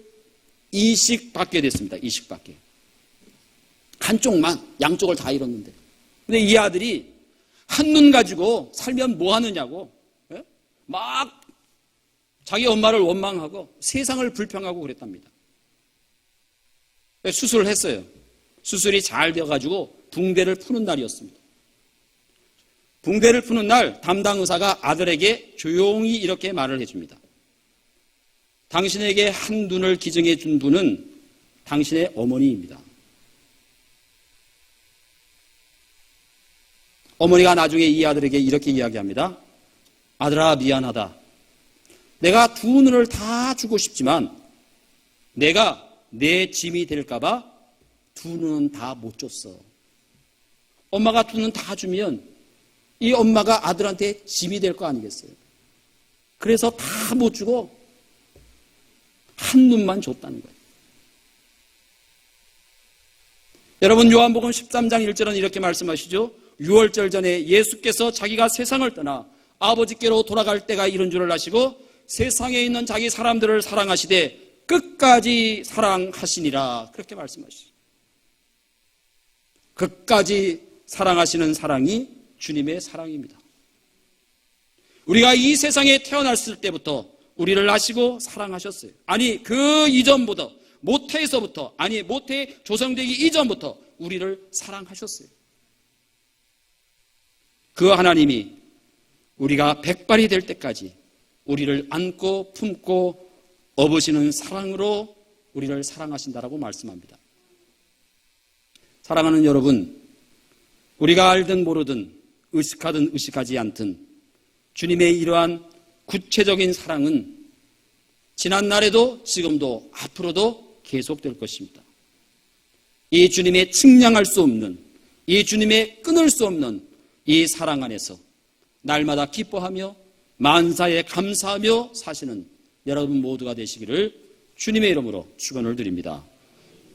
이식받게 됐습니다. 이식받게. 한쪽만, 양쪽을 다 잃었는데. 근데 이 아들이 한눈 가지고 살면 뭐 하느냐고 막 자기 엄마를 원망하고 세상을 불평하고 그랬답니다. 수술을 했어요. 수술이 잘 되어가지고 붕대를 푸는 날이었습니다. 붕대를 푸는 날 담당 의사가 아들에게 조용히 이렇게 말을 해줍니다. 당신에게 한 눈을 기증해 준 분은 당신의 어머니입니다. 어머니가 나중에 이 아들에게 이렇게 이야기합니다. 아들아, 미안하다. 내가 두 눈을 다 주고 싶지만 내가 내 짐이 될까봐 두 눈은 다 못 줬어. 엄마가 두 눈 다 주면 이 엄마가 아들한테 짐이 될 거 아니겠어요? 그래서 다 못 주고 한 눈만 줬다는 거예요. 여러분, 요한복음 13장 1절은 이렇게 말씀하시죠. 유월절 전에 예수께서 자기가 세상을 떠나 아버지께로 돌아갈 때가 이른 줄을 아시고 세상에 있는 자기 사람들을 사랑하시되 끝까지 사랑하시니라. 그렇게 말씀하시죠. 끝까지 사랑하시는 사랑이 주님의 사랑입니다. 우리가 이 세상에 태어났을 때부터 우리를 아시고 사랑하셨어요. 아니, 그 이전부터, 모태에서부터, 아니, 모태 조성되기 이전부터 우리를 사랑하셨어요. 그 하나님이 우리가 백발이 될 때까지 우리를 안고 품고 업으시는 사랑으로 우리를 사랑하신다라고 말씀합니다. 사랑하는 여러분, 우리가 알든 모르든 의식하든 의식하지 않든 주님의 이러한 구체적인 사랑은 지난날에도 지금도 앞으로도 계속될 것입니다. 이 주님의 측량할 수 없는, 이 주님의 끊을 수 없는 이 사랑 안에서 날마다 기뻐하며 만사에 감사하며 사시는 여러분 모두가 되시기를 주님의 이름으로 축원을 드립니다.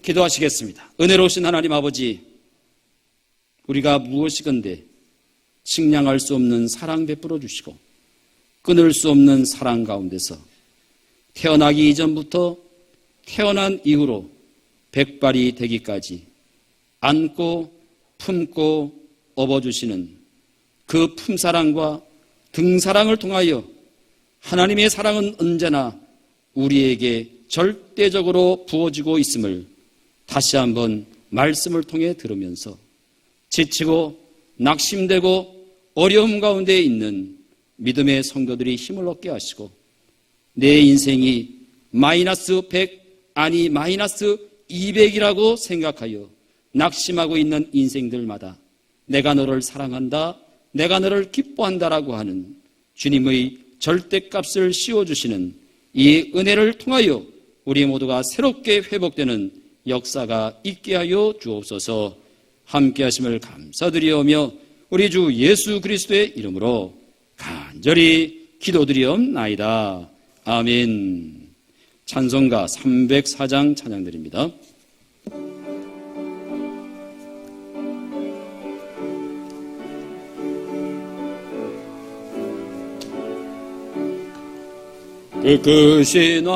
기도하시겠습니다. 은혜로우신 하나님 아버지, 우리가 무엇이건데 측량할 수 없는 사랑 베풀어 주시고 끊을 수 없는 사랑 가운데서 태어나기 이전부터 태어난 이후로 백발이 되기까지 안고 품고 업어주시는 그 품사랑과 등사랑을 통하여 하나님의 사랑은 언제나 우리에게 절대적으로 부어지고 있음을 다시 한번 말씀을 통해 들으면서 지치고 낙심되고 어려움 가운데 있는 믿음의 성도들이 힘을 얻게 하시고 내 인생이 마이너스 100 아니 마이너스 200이라고 생각하여 낙심하고 있는 인생들마다 내가 너를 사랑한다, 내가 너를 기뻐한다라고 하는 주님의 절대값을 씌워주시는 이 은혜를 통하여 우리 모두가 새롭게 회복되는 역사가 있게 하여 주옵소서. 함께 하심을 감사드리오며 우리 주 예수 그리스도의 이름으로 간절히 기도드리옵나이다. 아멘. 찬송가 304장 찬양드립니다. 끝이신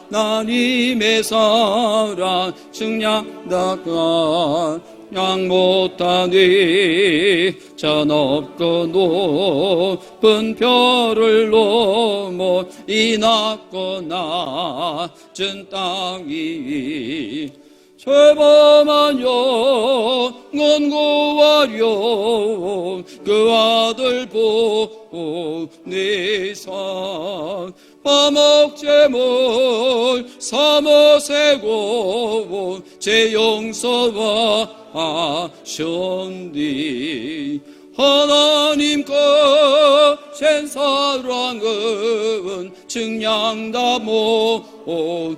하나님의 사랑 측량다가 양 못하니 저 높고 높은 별을 넘어 이 낮고 낮은 땅이 죄범한 영혼 구하려 그 아들 보내사 화목제물 삼어세고 제 용서하셨니 하나님 거센 사랑은 측량다 못하네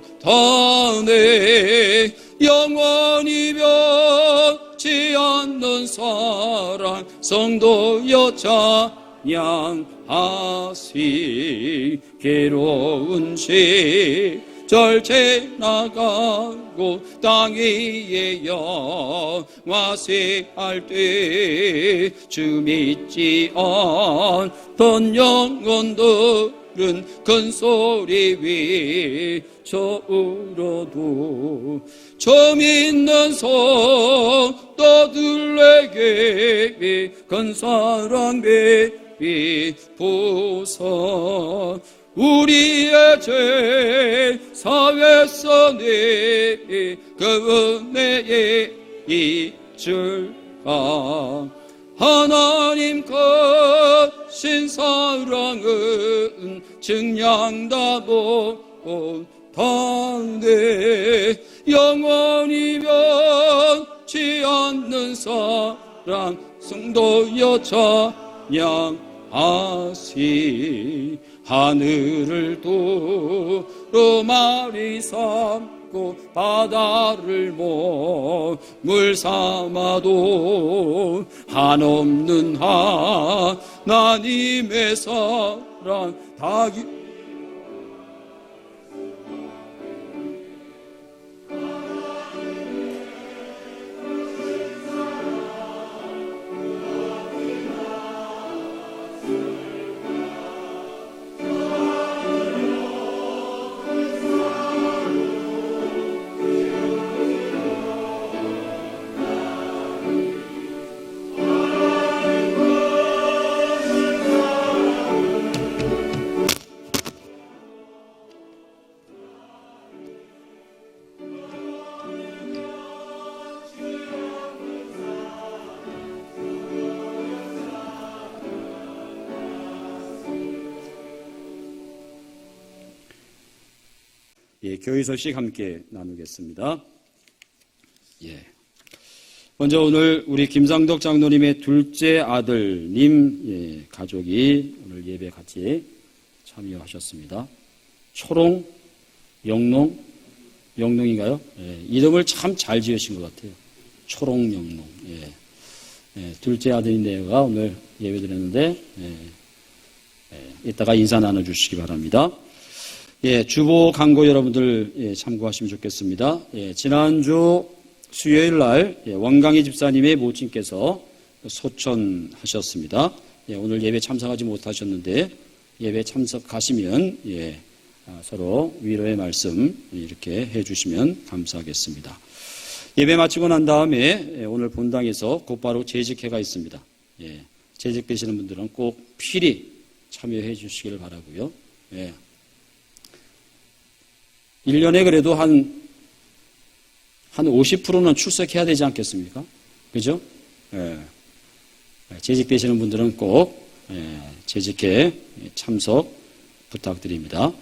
영원히 변치 않는 사랑 성도여 찬양하시 괴로운 시절 지나가고 땅 위에 영화시할 때 주 믿지 않던 영혼들은 큰 소리 위쳐 울어도 저 믿는 성도들에게 큰 사랑 베푸사 우리의 죄 사회서 내 그 은혜에 잊을까 하나님 거신 사랑은 측량다 못하네 영원히 변치 않는 사랑 성도여 찬양하시 하늘을 두루마리 삼고 바다를 물 삼아도 한없는 하나님의 사랑 다 교회 소식 함께 나누겠습니다. 먼저 오늘 우리 김상덕 장로님의 둘째 아들님 가족이 오늘 예배 같이 참여하셨습니다. 초롱, 영농인가요? 예, 이름을 참 잘 지으신 것 같아요. 초롱, 영농. 예. 예, 둘째 아들인데가 오늘 예배드렸는데, 이따가 인사 나눠주시기 바랍니다. 예, 주보 광고 여러분들 참고하시면 좋겠습니다. 예, 지난주 수요일 날 원강희 집사님의 모친께서 소천하셨습니다. 예, 오늘 예배 참석하지 못하셨는데 예배 참석하시면 서로 위로의 말씀 이렇게 해주시면 감사하겠습니다. 예배 마치고 난 다음에 오늘 본당에서 곧바로 재직회가 있습니다. 예, 재직되시는 분들은 꼭 필히 참여해 주시길 바라고요. 예. 1년에 그래도 한 50%는 출석해야 되지 않겠습니까? 그죠? 예. 재직되시는 분들은 꼭 재직회 참석 부탁드립니다.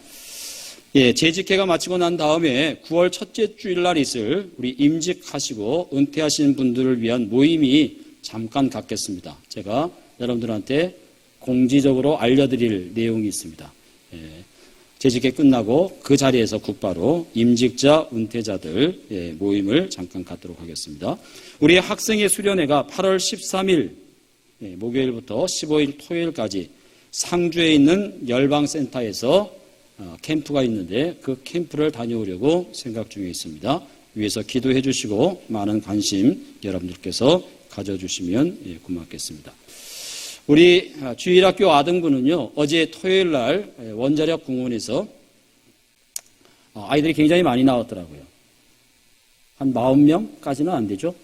예, 재직회가 마치고 난 다음에 9월 첫째 주일날 있을 우리 임직하시고 은퇴하신 분들을 위한 모임이 잠깐 갖겠습니다. 제가 여러분들한테 공지적으로 알려드릴 내용이 있습니다. 예, 재직회 끝나고 그 자리에서 곧바로 임직자, 은퇴자들 모임을 잠깐 갖도록 하겠습니다. 우리 학생의 수련회가 8월 13일 목요일부터 15일 토요일까지 상주에 있는 열방센터에서 캠프가 있는데 그 캠프를 다녀오려고 생각 중에 있습니다. 위에서 기도해 주시고 많은 관심 여러분들께서 가져주시면 고맙겠습니다. 우리 주일학교 아등부는요, 어제 토요일 날 원자력 공원에서 아이들이 굉장히 많이 나왔더라고요. 한 40명까지는 안 되죠.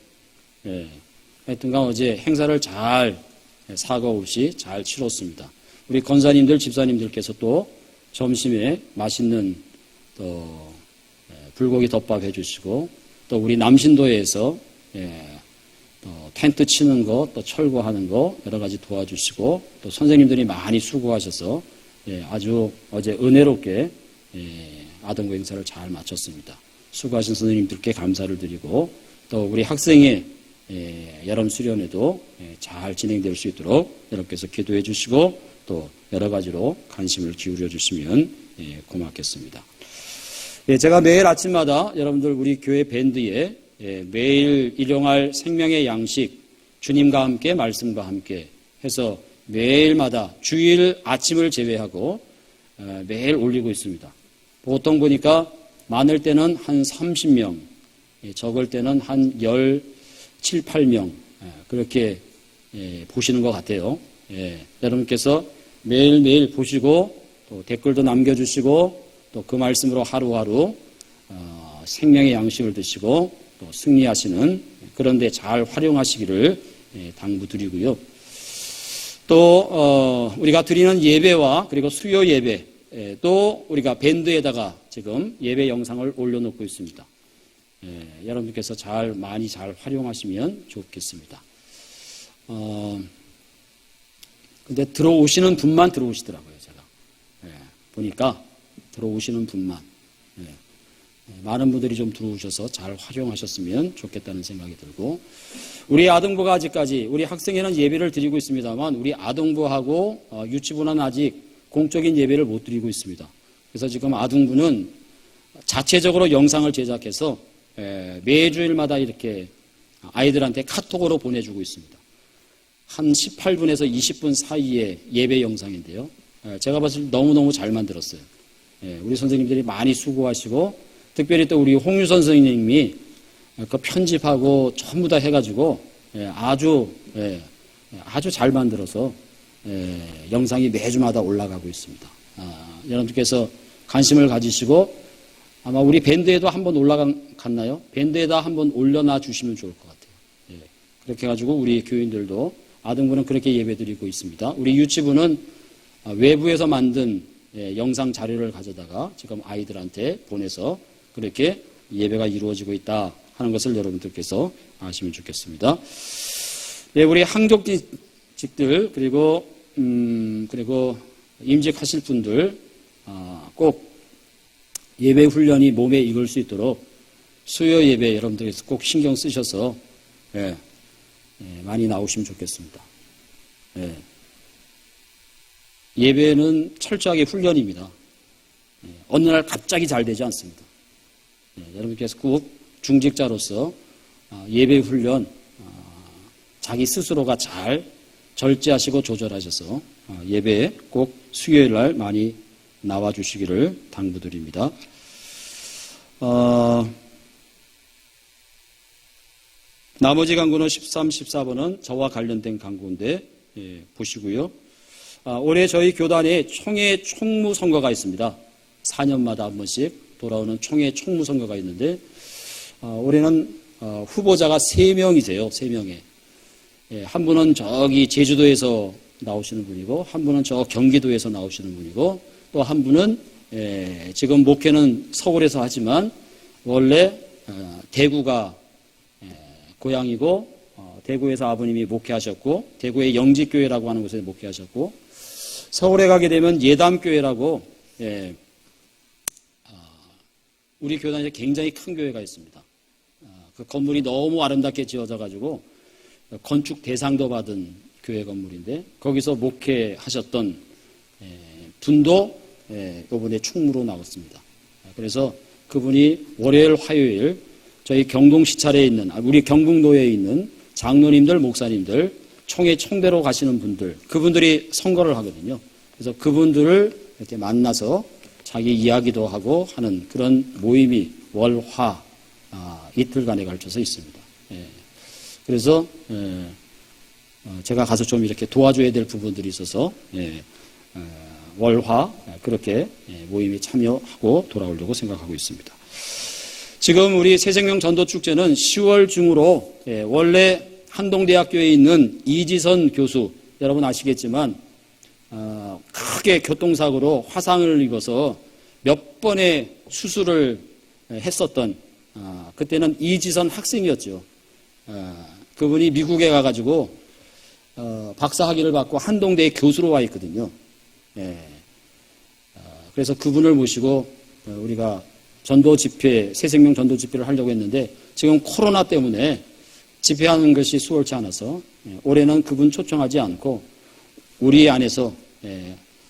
예. 하여튼간 어제 행사를 잘 사고 없이 잘 치렀습니다. 우리 권사님들, 집사님들께서 또 점심에 맛있는 또 불고기 덮밥 해주시고 또 우리 남신도에서 또 텐트 치는 거, 또 철거하는 거 여러 가지 도와주시고 또 선생님들이 많이 수고하셔서 아주 어제 은혜롭게 아동부 행사를 잘 마쳤습니다. 수고하신 선생님들께 감사를 드리고 또 우리 학생의 여름 수련회도 잘 진행될 수 있도록 여러분께서 기도해 주시고 또 여러 가지로 관심을 기울여 주시면 고맙겠습니다. 제가 매일 아침마다 여러분들 우리 교회 밴드에 매일 일용할 생명의 양식 주님과 함께 말씀과 함께 해서 매일마다 주일 아침을 제외하고 매일 올리고 있습니다. 보통 보니까 많을 때는 한 30명, 적을 때는 한 17, 8명 그렇게 보시는 것 같아요. 여러분께서 매일매일 보시고 또 댓글도 남겨주시고 또 그 말씀으로 하루하루 생명의 양식을 드시고 또 승리하시는 그런데 잘 활용하시기를 당부드리고요. 또 우리가 드리는 예배와 그리고 수요 예배 또 우리가 밴드에다가 지금 예배 영상을 올려놓고 있습니다. 여러분께서 많이 잘 활용하시면 좋겠습니다. 근데 들어오시는 분만 들어오시더라고요, 제가. 보니까 들어오시는 분만. 많은 분들이 좀 들어오셔서 잘 활용하셨으면 좋겠다는 생각이 들고, 우리 아동부가 아직까지, 우리 학생회는 예배를 드리고 있습니다만, 우리 아동부하고 유치부는 아직 공적인 예배를 못 드리고 있습니다. 그래서 지금 아동부는 자체적으로 영상을 제작해서 매주일마다 이렇게 아이들한테 카톡으로 보내주고 있습니다. 한 18분에서 20분 사이의 예배 영상인데요. 제가 봤을 때 너무너무 잘 만들었어요. 우리 선생님들이 많이 수고하시고 특별히 또 우리 홍유선 선생님이 그 편집하고 전부 다 해가지고 아주 잘 만들어서 영상이 매주마다 올라가고 있습니다. 여러분께서 관심을 가지시고 아마 우리 밴드에도 한번 올라갔나요? 밴드에다 한번 올려놔 주시면 좋을 것 같아요. 그렇게 해가지고 우리 교인들도 아동부는 그렇게 예배드리고 있습니다. 우리 유치부는 외부에서 만든 영상 자료를 가져다가 지금 아이들한테 보내서 그렇게 예배가 이루어지고 있다 하는 것을 여러분들께서 아시면 좋겠습니다. 우리 항족직들 그리고 임직하실 분들 꼭 예배 훈련이 몸에 익을 수 있도록 수요 예배 여러분들께서 꼭 신경 쓰셔서 예, 많이 나오시면 좋겠습니다. 예. 예배는 철저하게 훈련입니다. 어느 날 갑자기 잘 되지 않습니다. 여러분께서 꼭 중직자로서 예배 훈련 자기 스스로가 잘 절제하시고 조절하셔서 예배에 꼭 수요일 날 많이 나와 주시기를 당부드립니다. 나머지 강구는 13, 14번은 저와 관련된 강구인데 보시고요. 올해 저희 교단에 총회 총무 선거가 있습니다. 4년마다 한 번씩 돌아오는 총회 총무 선거가 있는데 올해는 후보자가 3명이세요. 3명에. 한 분은 저기 제주도에서 나오시는 분이고 한 분은 저 경기도에서 나오시는 분이고 또 한 분은 지금 목회는 서울에서 하지만 원래 대구가 고향이고 대구에서 아버님이 목회하셨고 대구의 영지교회라고 하는 곳에 목회하셨고 서울에 가게 되면 예담교회라고 우리 교단에 굉장히 큰 교회가 있습니다. 그 건물이 너무 아름답게 지어져 가지고 건축 대상도 받은 교회 건물인데 거기서 목회하셨던 분도 이번에 충무로 나왔습니다. 그래서 그분이 월요일, 화요일 저희 경동시찰에 있는 우리 경북노회에 있는 장로님들, 목사님들 총회 총대로 가시는 분들 그분들이 선거를 하거든요. 그래서 그분들을 이렇게 만나서 자기 이야기도 하고 하는 그런 모임이 월화 이틀간에 걸쳐서 있습니다. 그래서 제가 가서 좀 이렇게 도와줘야 될 부분들이 있어서 월화 그렇게 모임에 참여하고 돌아오려고 생각하고 있습니다. 지금 우리 새생명 전도축제는 10월 중으로 원래 한동대학교에 있는 이지선 교수 여러분 아시겠지만 크게 교통사고로 화상을 입어서 몇 번의 수술을 했었던 그때는 이지선 학생이었죠. 그분이 미국에 가가지고 박사학위를 받고 한동대에 교수로 와 있거든요. 그래서 그분을 모시고 우리가 전도 집회, 새생명 전도 집회를 하려고 했는데 지금 코로나 때문에 집회하는 것이 수월치 않아서 올해는 그분 초청하지 않고 우리 안에서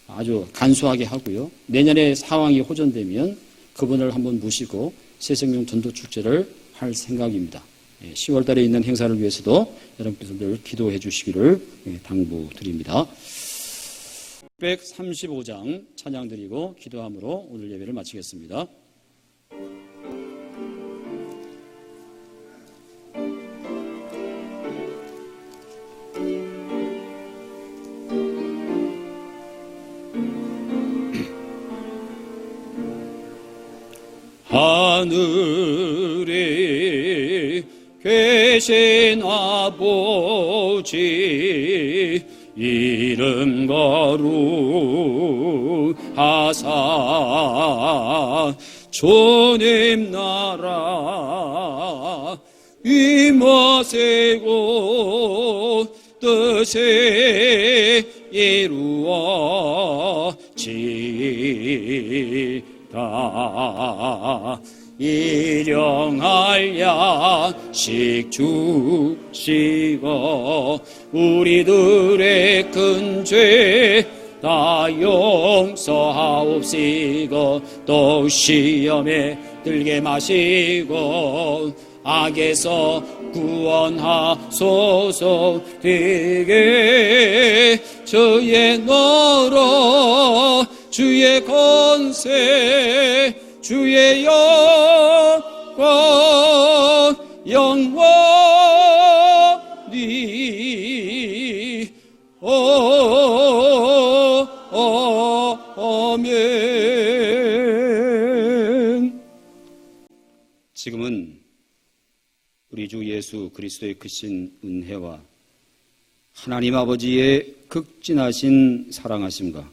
아주 간소하게 하고요. 내년에 상황이 호전되면 그분을 한번 모시고 새생명 전도 축제를 할 생각입니다. 10월 달에 있는 행사를 위해서도 여러분께서 늘 기도해 주시기를 당부드립니다. 135장 찬양 드리고 기도함으로 오늘 예배를 마치겠습니다. 하늘에 계신 아버지 이름 거룩하사 주님 나라 임하시고 뜻이 이루어지다 일용할 야식 주시고 우리들의 큰 죄 다 용서하옵시고 또 시험에 들게 마시고 악에서 구원하소서 되게 주의 너로 주의 권세 주의 영광 영원히 아멘. 지금은 우리 주 예수 그리스도의 크신 은혜와 하나님 아버지의 극진하신 사랑하심과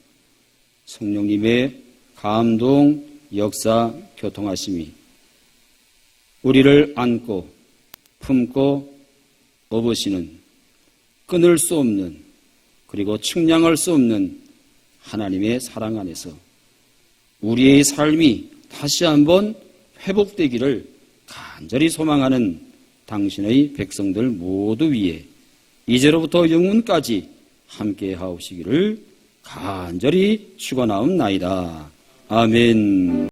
성령님의 감동, 역사, 교통하심이 우리를 안고 품고 업으시는 끊을 수 없는 그리고 측량할 수 없는 하나님의 사랑 안에서 우리의 삶이 다시 한번 회복되기를 간절히 소망하는 당신의 백성들 모두 위에 이제로부터 영원까지 함께 하옵시기를 간절히 축원하옵나이다. 아멘.